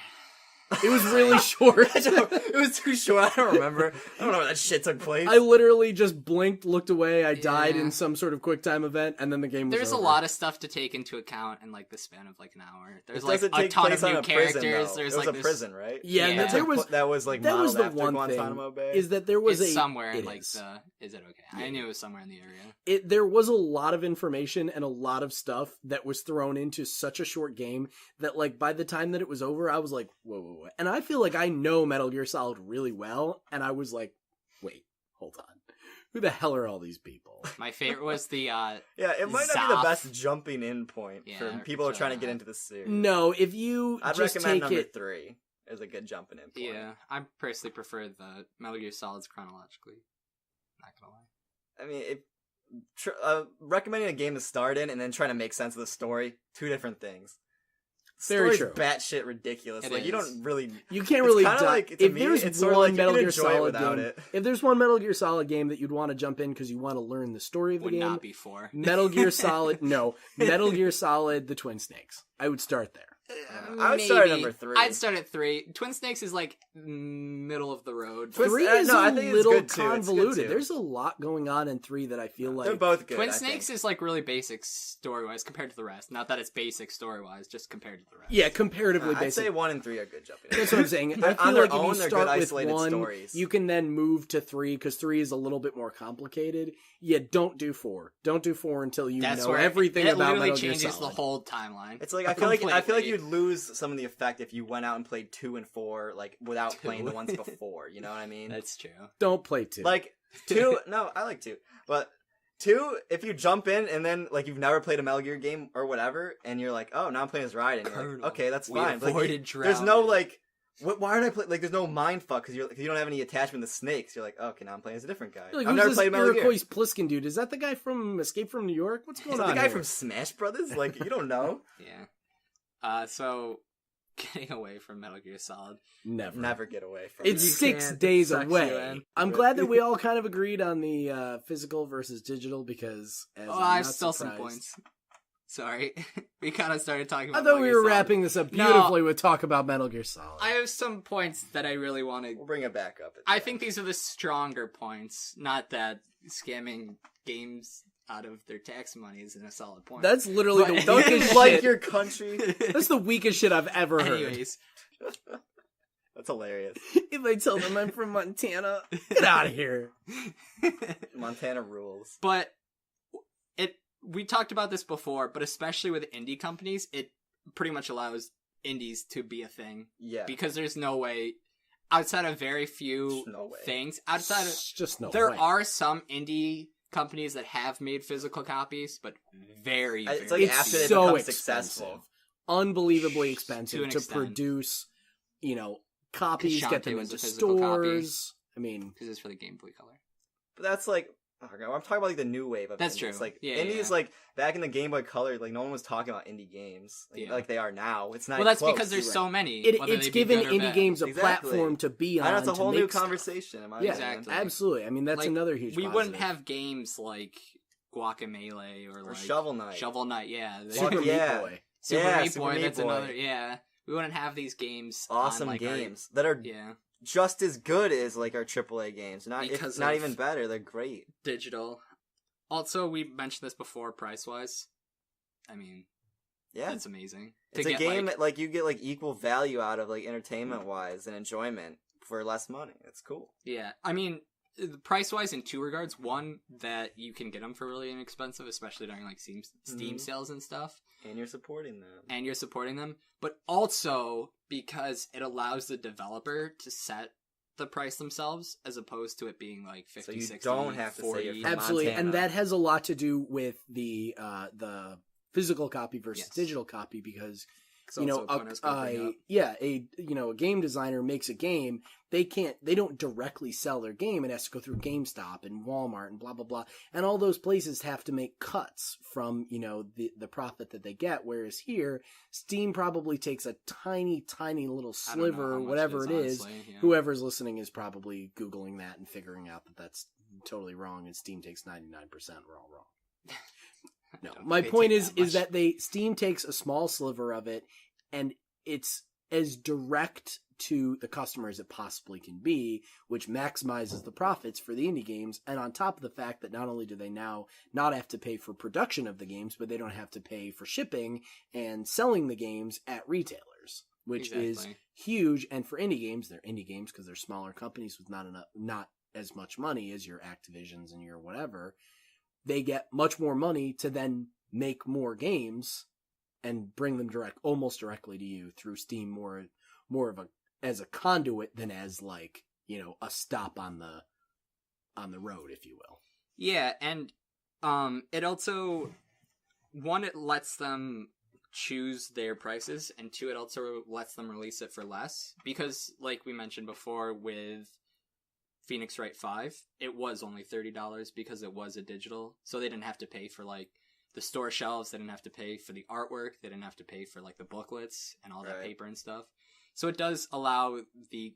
It was really short. It was too short. I don't remember. I don't know where that shit took place. I literally just blinked, looked away, I died Yeah. in some sort of quick time event, and then the game was There's over. a lot of stuff to take into account in like the span of like an hour. There's It like doesn't a take ton place of on new a prison, characters. though. There's it was like a this... prison, right? Yeah, Yeah. there was that was like that was modeled the after one Guantanamo thing Bay. is that there was It's a somewhere in it like is. the... Is it okay? Yeah. I knew it was somewhere in the area. There was a lot of information and a lot of stuff that was thrown into such a short game that like by the time that it was over, I was like, whoa. And I feel like I know Metal Gear Solid really well, and I was like, wait, hold on. Who the hell are all these people? My favorite was the Yeah, it might not be the Zoff. best jumping in point Yeah, for people who are so trying to get that. into the series. No, if you I'd just recommend take number it 3 as a good jumping in point. Yeah, I personally prefer the Metal Gear Solids chronologically. Not gonna lie. I mean, recommending a game to start in and then trying to make sense of the story, 2 different things. Very Story's true. batshit ridiculous. It like you is. don't really. You can't It's really kinda die. like, to If me, there's it's sorta one like you Metal can Gear enjoy it Solid without game, it. if there's one Metal Gear Solid game that you'd want to jump in because you want to learn the story of the Would game, not be 4. Metal Gear Solid, no, Metal Gear Solid: The Twin Snakes. I would start there. I would start at number 3. I'd start at 3. Twin Snakes is like middle of the road. Twin- 3 I is think a it's little good, too. It's good, convoluted. too. There's a lot going on in 3 that I feel They're like both good. Twin I Snakes think. is like really basic story wise compared to the rest. Not that it's basic story wise, just compared to the rest. yeah, comparatively I'd basic. say 1 and 3 are good jumping in. That's what I'm saying. I They're- feel on their like if own, you they're start good with isolated 1, stories. you can then move to 3 because 3 is a little bit more complicated. Yeah, don't do 4. Don't do 4 until you That's know where everything it about literally Metal Gear changes Solid. the whole timeline. It's like I feel like Completely. you'd lose some of the effect if you went out and played 2 and 4 like without playing the ones before. You know what I mean? That's true. Don't play 2. Like 2. No, I like 2, but 2, if you jump in and then like you've never played a Metal Gear game or whatever, and you're like, oh, now I'm playing as Raiden. You're Colonel, like, okay, that's we fine. But, like, avoided there's no drowning. like. Why did I play? Like, there's no mind fuck because you don't have any attachment to snakes. You're like, okay, now I'm playing as a different guy. Like, I've who's never this played Metal Gear. Iroquois Pliskin dude? Is that the guy from Escape from New York? What's going Is on that the guy here? from Smash Brothers? Like, you don't know. Yeah. So getting away from Metal Gear Solid. Never get away from It's it. 6 can't. days It sucks you away. in. I'm glad that we all kind of agreed on the physical versus digital because as Oh, I'm I not have still some surprised- points. Sorry. We kind of started talking about I thought Metal we Gear were Solid. wrapping this up No. beautifully with talk about Metal Gear Solid. I have some points that I really want to... We'll bring it back up. I think these are the stronger points, not that scamming games out of their tax money is a solid point. That's literally the Don't you weakest like shit. your country? That's the weakest shit I've ever heard. Anyways, That's hilarious. If I tell them I'm from Montana, get out of here. Montana rules. but we talked about this before, but especially with indie companies, it pretty much allows indies to be a thing. Yeah. Because there's no way... outside of very few No way. things, outside of It's just no there way. are some indie companies that have made physical copies, but very, very It's like It's after they so become expensive. successful. Unbelievably To expensive an to extent. produce, copies, Shantae get them was into a physical copy. stores. I mean, because it's for the Game Boy Color. But that's like, I'm talking about like the new wave of That's indies. true. Like Yeah, indies, yeah. like back in the Game Boy Color, like no one was talking about indie games Yeah. like they are now. It's not. Well, that's close. because there's You're so right. many. whether it's they be given good or indie bad. games a Exactly. platform to be on. I know it's a to whole make new stuff. conversation. In my Yeah, opinion. Exactly. absolutely. I mean, that's Like, another huge. We positive. wouldn't have games like Guacamelee or like Shovel Knight. Shovel Knight, yeah. Super Fuck yeah. Meat Boy. Super Yeah, Meat Super Boy. Meat That's Boy. another. Yeah, we wouldn't have these games. Awesome on, like, games that are yeah, just as good as like our AAA games. Not Because not of- even better. They're great. digital. Also, we mentioned this before. Price wise, I mean, Yeah. that's amazing. It's a game that like you get like equal value out of like entertainment wise and enjoyment for less money. It's cool. Yeah, I mean, price wise in two regards. One, that you can get them for really inexpensive, especially during like Steam Mhm. sales and stuff, And you're supporting them. and you're supporting them. But also because it allows the developer to set the price themselves, as opposed to it being like 50, So you 60, don't have to say 40. you're from Absolutely, Montana. and that has a lot to do with the physical copy versus Yes. digital copy because It's also a point I was gonna bring up. a game designer makes a game. They don't directly sell their game. It has to go through GameStop and Walmart and blah blah blah, and all those places have to make cuts from the profit that they get. Whereas here, Steam probably takes a tiny little I don't know sliver, how much whatever it is. honestly, yeah. Whoever's listening is probably Googling that and figuring out that that's totally wrong, and Steam takes 99%. We're all wrong. No, Don't my they point take is that that Steam takes a small sliver of it, and it's as direct to the customer as it possibly can be, which maximizes the profits for the indie games. And on top of the fact that not only do they now not have to pay for production of the games, but they don't have to pay for shipping and selling the games at retailers, which is Exactly. huge. And for indie games, they're indie games because they're smaller companies with not as much money as your Activisions and your whatever. They get much more money to then make more games and bring them almost directly to you through Steam, more of as a conduit than as like, a stop on the road, if you will. Yeah, and it also, one, it lets them choose their prices, and two, it also lets them release it for less, because like we mentioned before with Phoenix Wright 5, it was only $30 because it was a digital, so they didn't have to pay for like the store shelves, they didn't have to pay for the artwork, they didn't have to pay for like the booklets and all that Right. paper and stuff. So it does allow the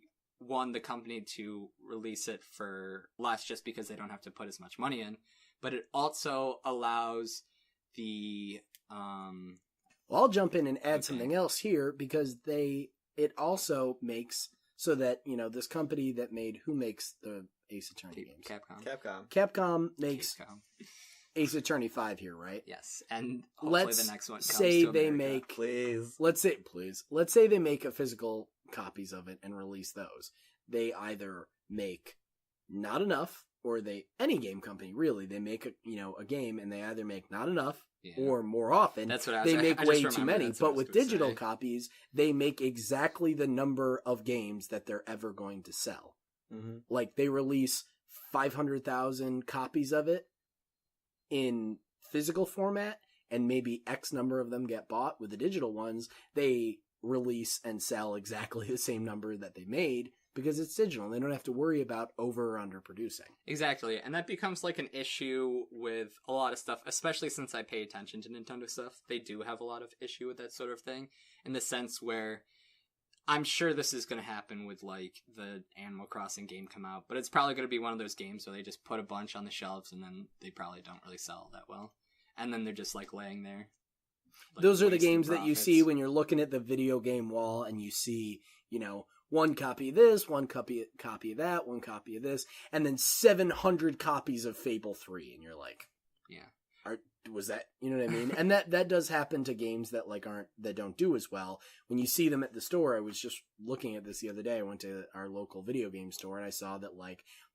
company to release it for less just because they don't have to put as much money in, but it also allows the Well, I'll jump in and add Okay. something else here because it also makes so that, this company that who makes the Ace Attorney games? Capcom. Capcom makes Capcom. Ace Attorney 5 here, right? Yes, and hopefully Let's the next one comes say to they America. make Please. Let's say they make a physical copies of it and release those. They either make not enough, or any game company really, they make a game and they either make not enough, Yeah. or more often That's what I was they make I just way too remembered many. that's what I But was with gonna digital say. copies, they make exactly the number of games that they're ever going to sell. Mm-hmm. Like they release 500,000 copies of it in physical format, and maybe X number of them get bought. With the digital ones, they release and sell exactly the same number that they made because it's digital. They don't have to worry about over or under producing. Exactly, and that becomes like an issue with a lot of stuff, especially since I pay attention to Nintendo stuff. They do have a lot of issue with that sort of thing, in the sense where I'm sure this is going to happen with like the Animal Crossing game come out, but it's probably going to be one of those games where they just put a bunch on the shelves and then they probably don't really sell that well, and then they're just like laying there. Like, Those are the wasting games that you profits. see when you're looking at the video game wall and you see, one copy of this, one copy of that, one copy of this, and then 700 copies of Fable 3, and you're like, Yeah. was that, you know what I mean? And that does happen to games that that don't do as well. When you see them at the store, I was just looking at this the other day. I went to our local video game store and I saw that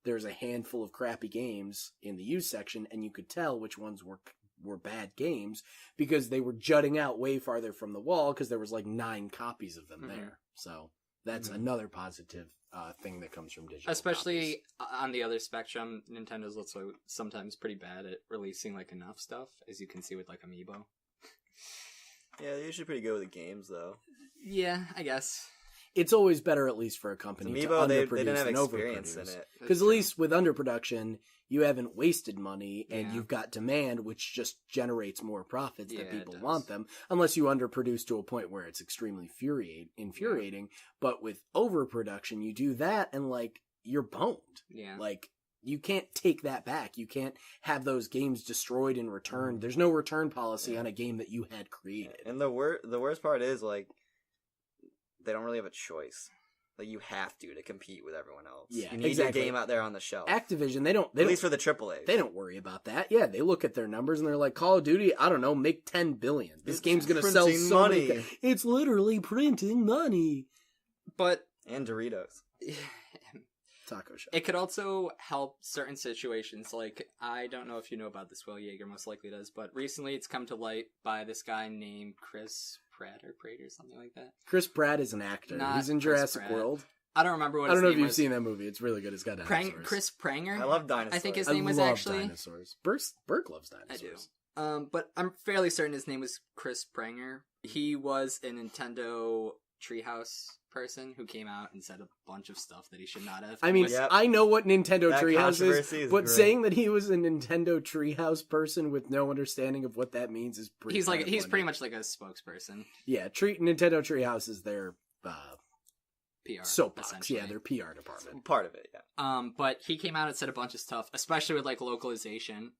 there's a handful of crappy games in the used section, and you could tell which ones were bad games because they were jutting out way farther from the wall because there was 9 copies of them Mhm. there. So That's another positive thing that comes from digital. Especially on the other spectrum, Nintendo's also sometimes pretty bad at releasing like enough stuff, as you can see with like Amiibo. Yeah, they're usually pretty good with the games, though. Yeah, I guess. It's always better, at least for a company, Amiibo, to they underproduce didn't have than experience in overproduce. it. Because at least with underproduction, you haven't wasted money, and Yeah. you've got demand, which just generates more profits that Yeah, it people does. want them, unless you underproduce to a point where it's extremely infuriating. But with overproduction, you do that, and, like, you're boned. Yeah. Like, you can't take that back. You can't have those games destroyed and returned. There's no return policy on a game that you had created. And the worst part is, like, they don't really have a choice. Like, you have to compete with everyone else. Yeah, you need exactly. your game out there on the shelf. Activision, they don't At least for the AAA. They don't worry about that. Yeah, they look at their numbers and they're like, Call of Duty, I don't know, make 10 billion. This It's game's going to sell printing so money. many. It's literally printing money. But And Doritos. Taco Shell. it could also help certain situations. Like, I don't know if you know about this, Will Yaeger most likely does, but recently it's come to light by this guy named Chris Pratt or something like that. Chris Pratt is an actor. Not He's in Chris Jurassic Pratt. World. I don't remember what I his don't know if name you've was. seen that movie. It's really good. It's got dinosaurs. Chris Pranger? I love dinosaurs. I think his I name was love actually... dinosaurs. Burke loves I do. dinosaurs. But I'm fairly certain his name was Chris Pranger. He was a Nintendo Treehouse person who came out and said a bunch of stuff that he should not have. I mean, Yep. I know what Nintendo That Treehouse controversy is, is but great. saying that he was a Nintendo Treehouse person with no understanding of what that means is pretty he's funny. pretty much like a spokesperson. Yeah, Nintendo Treehouse is their PR, soapbox. essentially. Yeah, their PR department. Part of it, yeah. But he came out and said a bunch of stuff, especially with like localization.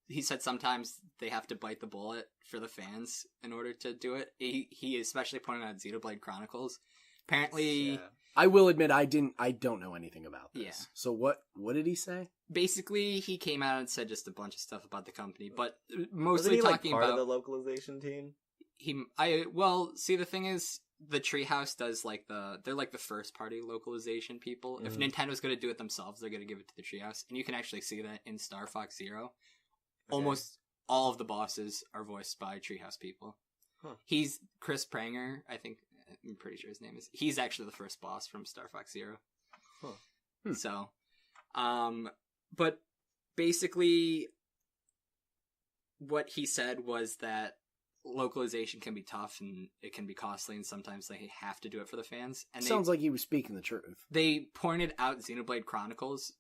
He said sometimes they have to bite the bullet for the fans in order to do it. He especially pointed out Xenoblade Chronicles. Apparently, Yeah. I will admit I don't know anything about this. Yeah. So what did he say? basically he came out and said just a bunch of stuff about the company, but Wasn't mostly he, like, talking part about of the localization team? see, the thing is, the Treehouse does they're like the first party localization people. If Nintendo's going to do it themselves, they're going to give it to the Treehouse, and you can actually see that in Star Fox Zero. Okay. Almost all of the bosses are voiced by Treehouse people. Huh. He's Chris Pranger, I'm pretty sure his name is. He's actually the first boss from Star Fox Zero. Huh. So, but basically, what he said was that localization can be tough and it can be costly, and sometimes they have to do it for the fans. And Sounds like he was speaking the truth. they pointed out Xenoblade Chronicles,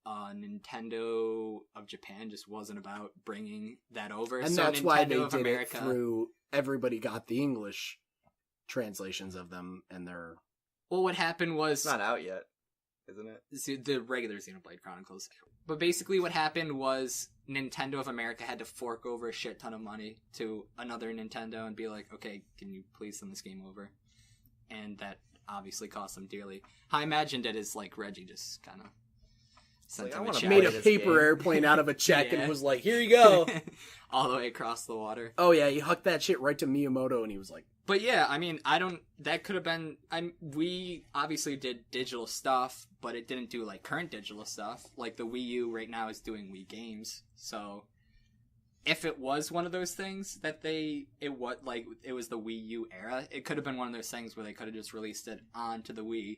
Nintendo of Japan just wasn't about bringing that over. And so that's Nintendo why they of did America, it through, everybody got the English translations of them, and they're... well, what happened was It's not out yet, isn't it? the regular Xenoblade Chronicles. But basically what happened was Nintendo of America had to fork over a shit ton of money to another Nintendo and be like, okay, can you please send this game over? And that obviously cost them dearly. How I imagined it is like Reggie just kind of sent Like, I him a wanna check. made a this paper game. airplane out of a check Yeah. and was like, here you go. all the way across the water. Oh yeah, he hucked that shit right to Miyamoto, and he was like, But yeah, I mean, that could have been, we obviously did digital stuff, but it didn't do, like, current digital stuff. Like, the Wii U right now is doing Wii games, so if it was one of those things that it was the Wii U era, it could have been one of those things where they could have just released it onto the Wii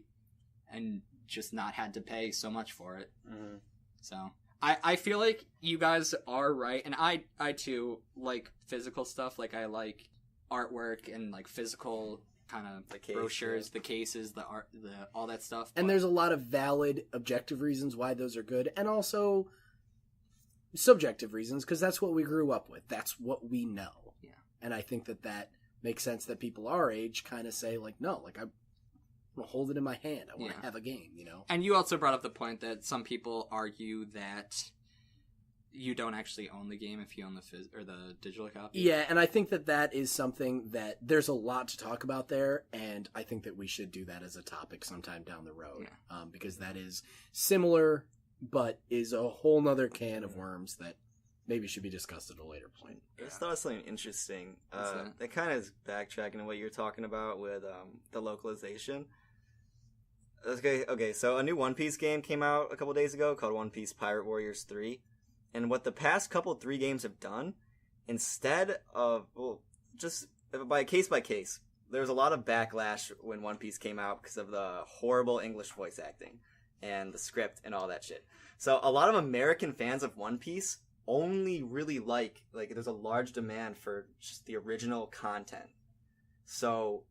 and just not had to pay so much for it. Mm-hmm. So, I feel like you guys are right, and I too like physical stuff. Like, I like artwork and like physical kind of The case, brochures, yeah. the cases, the art, all that stuff. and but- there's a lot of valid, objective reasons why those are good, and also subjective reasons, because that's what we grew up with. That's what we know. Yeah. And I think that makes sense that people our age kind of say, like, no, like, I want to hold it in my hand. I want to Yeah. have a game, you know? And you also brought up the point that some people argue that you don't actually own the game if you own the digital copy. Yeah, and I think that is something that there's a lot to talk about there, and I think that we should do that as a topic sometime down the road, because that is similar, but is a whole nother can of worms that maybe should be discussed at a later point. I just thought of something interesting. What's that? That kind of is backtracking to what you were talking about with the localization. Okay, so a new One Piece game came out a couple days ago called One Piece Pirate Warriors 3. And what the past three games have done, instead of, just by case, there was a lot of backlash when One Piece came out because of the horrible English voice acting and the script and all that shit. So a lot of American fans of One Piece only really like there's a large demand for just the original content. So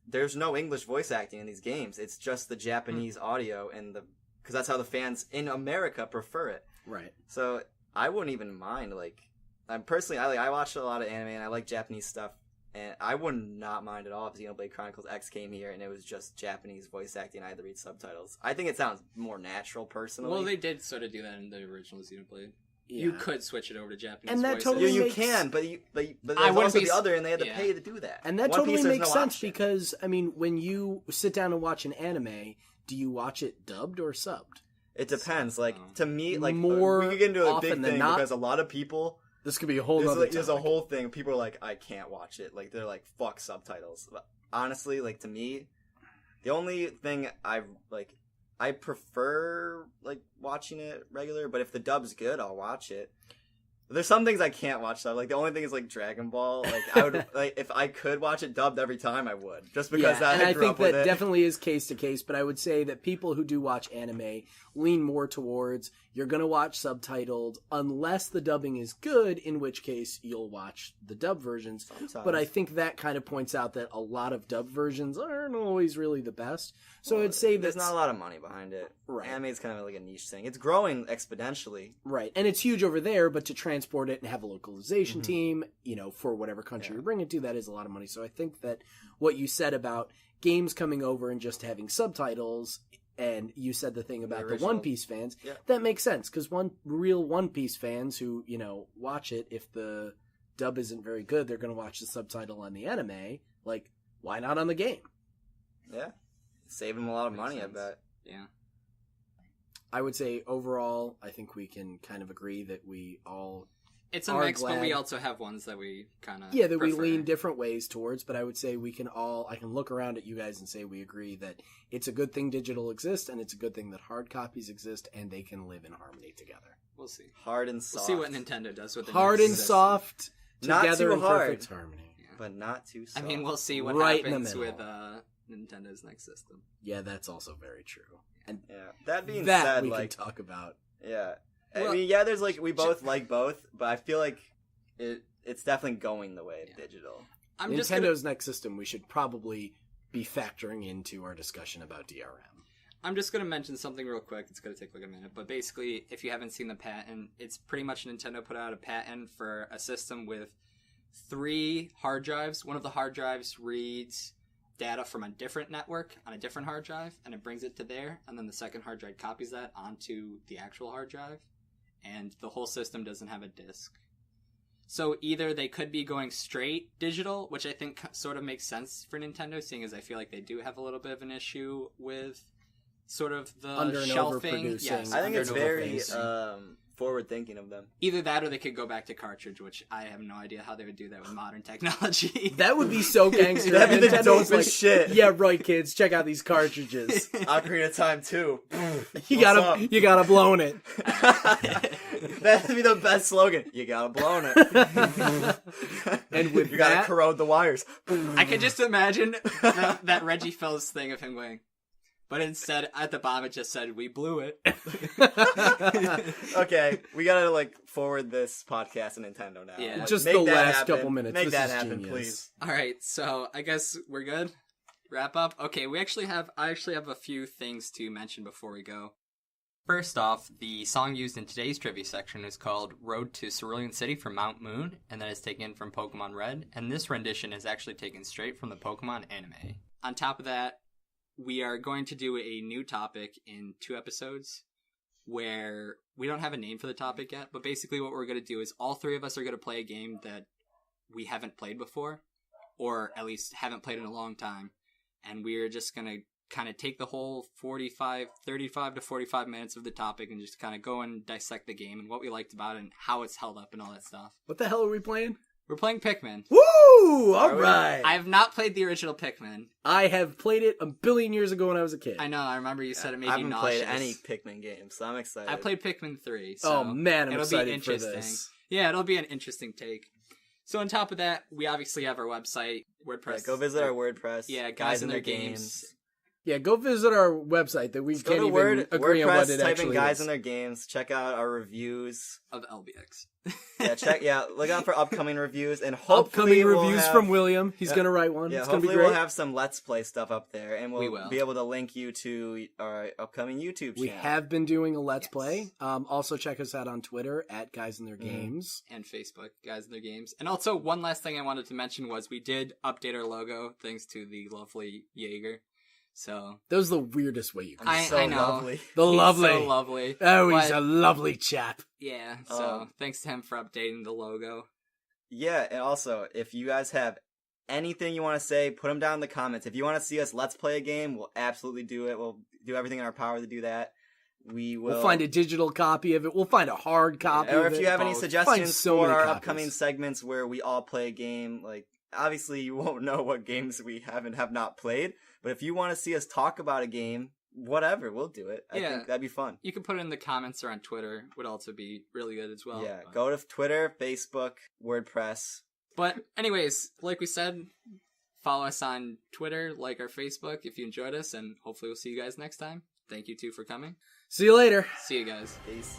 there's no English voice acting in these games. It's just the Japanese audio and because that's how the fans in America prefer it. Right. So I wouldn't even mind. I watch a lot of anime and I like Japanese stuff, and I would not mind at all if Xenoblade Chronicles X came here and it was just Japanese voice acting. I had to read subtitles. I think it sounds more natural, personally. Well, they did sort of do that in the original Xenoblade. Yeah. You could switch it over to Japanese And that voices. totally you makes... can, but there's I wouldn't also be... the other, and they had to yeah. pay to do that. And that One totally Piece, there's makes no sense option. because, I mean, when you sit down and watch an anime, do you watch it dubbed or subbed? It depends. To me, More we could get into a often big than thing not. because a lot of people... This could be a whole other There's a whole thing. People are like, I can't watch it. They're like, fuck subtitles. But honestly, to me, the only thing I prefer watching it regular. But if the dub's good, I'll watch it. There's some things I can't watch though. The only thing is Dragon Ball. I would if I could watch it dubbed every time, I would. Just because I grew up with it. I think that definitely is case to case. But I would say that people who do watch anime lean more towards you're going to watch subtitled unless the dubbing is good, in which case you'll watch the dub versions. Sometimes. But I think that kind of points out that a lot of dub versions aren't always really the best. So I'd say there's not a lot of money behind it. Right. Anime is kind of like a niche thing. It's growing exponentially. Right. And it's huge over there, but to transport it and have a localization team, for whatever country you're bringing it to, that is a lot of money. So I think that what you said about games coming over and just having subtitles, and you said the thing about the One Piece fans, that makes sense. Because real One Piece fans who, watch it, if the dub isn't very good, they're going to watch the subtitle on the anime. Why not on the game? Yeah. Save them a lot of money, I bet. Yeah. I would say overall, I think we can kind of agree that we all It's a mix, but we also have ones that we kind of that we lean different ways towards. But I would say I can look around at you guys and say we agree that it's a good thing digital exists, and it's a good thing that hard copies exist, and they can live in harmony together. We'll see. Hard and soft. We'll see what Nintendo does with it. Hard and soft Not together too in hard. perfect harmony. Yeah. But not too soft. I mean, we'll see what Right in the happens middle. with Nintendo's next system. Yeah, that's also very true. And that being that said, we can talk about. Yeah. Well, I mean, there's we both like both, but I feel like it's definitely going the way of digital. Nintendo's next system, we should probably be factoring into our discussion about DRM. I'm just going to mention something real quick. It's going to take a minute. But basically, if you haven't seen the patent, it's pretty much Nintendo put out a patent for a system with 3 hard drives. One of the hard drives reads data from a different network on a different hard drive, and it brings it to there. And then the second hard drive copies that onto the actual hard drive. And the whole system doesn't have a disk. So either they could be going straight digital, which I think sort of makes sense for Nintendo, seeing as I feel like they do have a little bit of an issue with sort of the Under and shelving. overproducing. Yes, I think under it's and very overproducing. forward thinking of them. Either that, or they could go back to cartridge, which I have no idea how they would do that with modern technology. That would be so gangster. That'd be the Nintendo's dopest shit. Yeah, right, kids. Check out these cartridges. Ocarina of Time 2. You gotta blow in it. That'd be the best slogan. You gotta blow it. And with you gotta corrode the wires. I could just imagine that Reggie Phil's thing of him going, but instead at the bottom it just said, "We blew it." Okay, we gotta forward this podcast to Nintendo now. Yeah. Just make the that last happen. couple minutes. Make This that is happen, genius. please. All right, so I guess we're good. Wrap up. Okay, I actually have a few things to mention before we go. First off, the song used in today's trivia section is called Road to Cerulean City from Mount Moon, and that is taken from Pokemon Red, and this rendition is actually taken straight from the Pokemon anime. On top of that, we are going to do a new topic in 2 episodes, where we don't have a name for the topic yet, but basically what we're going to do is all 3 of us are going to play a game that we haven't played before, or at least haven't played in a long time, and we're just going to kind of take the whole 35 to 45 minutes of the topic and just kind of go and dissect the game and what we liked about it and how it's held up and all that stuff. What the hell are we playing? We're playing Pikmin. Woo! All right. I have not played the original Pikmin. I have played it a billion years ago when I was a kid. I know, I remember you said it made you I haven't nauseous. played any Pikmin games, so I'm excited. I played Pikmin 3, so oh man, I'm it'll excited be interesting. for this. Yeah, it'll be an interesting take. So on top of that, we obviously have our website, WordPress. Yeah, go visit our WordPress. Yeah, guys and their games. Yeah, go visit our website that we Just can't go to even agree on what WordPress, it type actually in guys is. and their games. Check out our reviews. Of LBX. Look out for upcoming reviews and hopefully Upcoming we'll reviews have, from William. He's going to write one. Yeah, It's going to be hopefully great. we'll have some Let's Play stuff up there, and We we'll will. be able to link you to our upcoming YouTube channel. We have been doing a Let's Yes. Play. Also, check us out on Twitter at Guys and Their Mm-hmm. Games. And Facebook, guys and their games. And also, one last thing I wanted to mention was we did update our logo thanks to the lovely Yaeger. So That was the weirdest way you could. I so know. lovely. The he's lovely. so lovely. Oh, he's But- a lovely chap. Yeah, so thanks to him for updating the logo. Yeah, and also, if you guys have anything you want to say, put them down in the comments. If you want to see us Let's Play a game, we'll absolutely do it. We'll do everything in our power to do that. We'll find a digital copy of it. We'll find a hard copy Or of if it. you have any both. Find suggestions so for many our copies. upcoming segments where we all play a game, like, obviously you won't know what games we have and have not played, but if you want to see us talk about a game, whatever, we'll do it. I Yeah. think that'd be fun. You can put it in the comments or on Twitter. Would also be really good as well. Yeah, But- go to Twitter, Facebook, WordPress. But anyways, like we said, follow us on Twitter, like our Facebook if you enjoyed us, and hopefully we'll see you guys next time. Thank you too for coming. See you later. See you guys. Peace.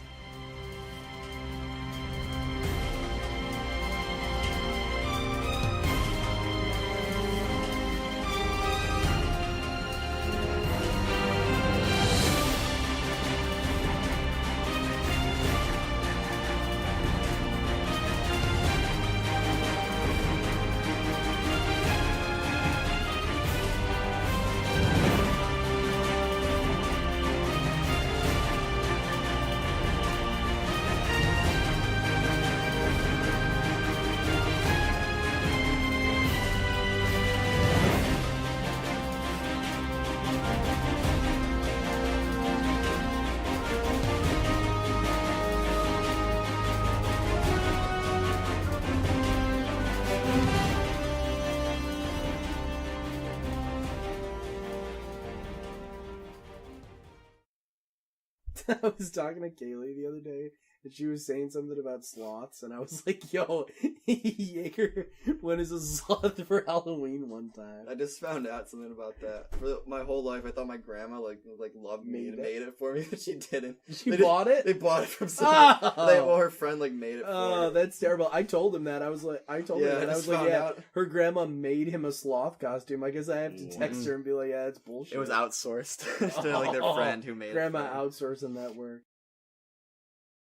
I was talking to Kaylee the other day, and she was saying something about sloths, and I was like, yo, Yaeger went as a sloth for Halloween one time. I just found out something about that. For my whole life, I thought my grandma loved me and made it for me, but she didn't. She bought it? They bought it from someone. Oh. Her friend made it for Oh, her. that's terrible. I told him that. I was like, I told him Yeah, that. I I was just like, found yeah, out. her grandma made him a sloth costume. I guess I have to text her and be like, yeah, it's bullshit. It was outsourced to their friend who made Grandma it. for her. outsourcing that work.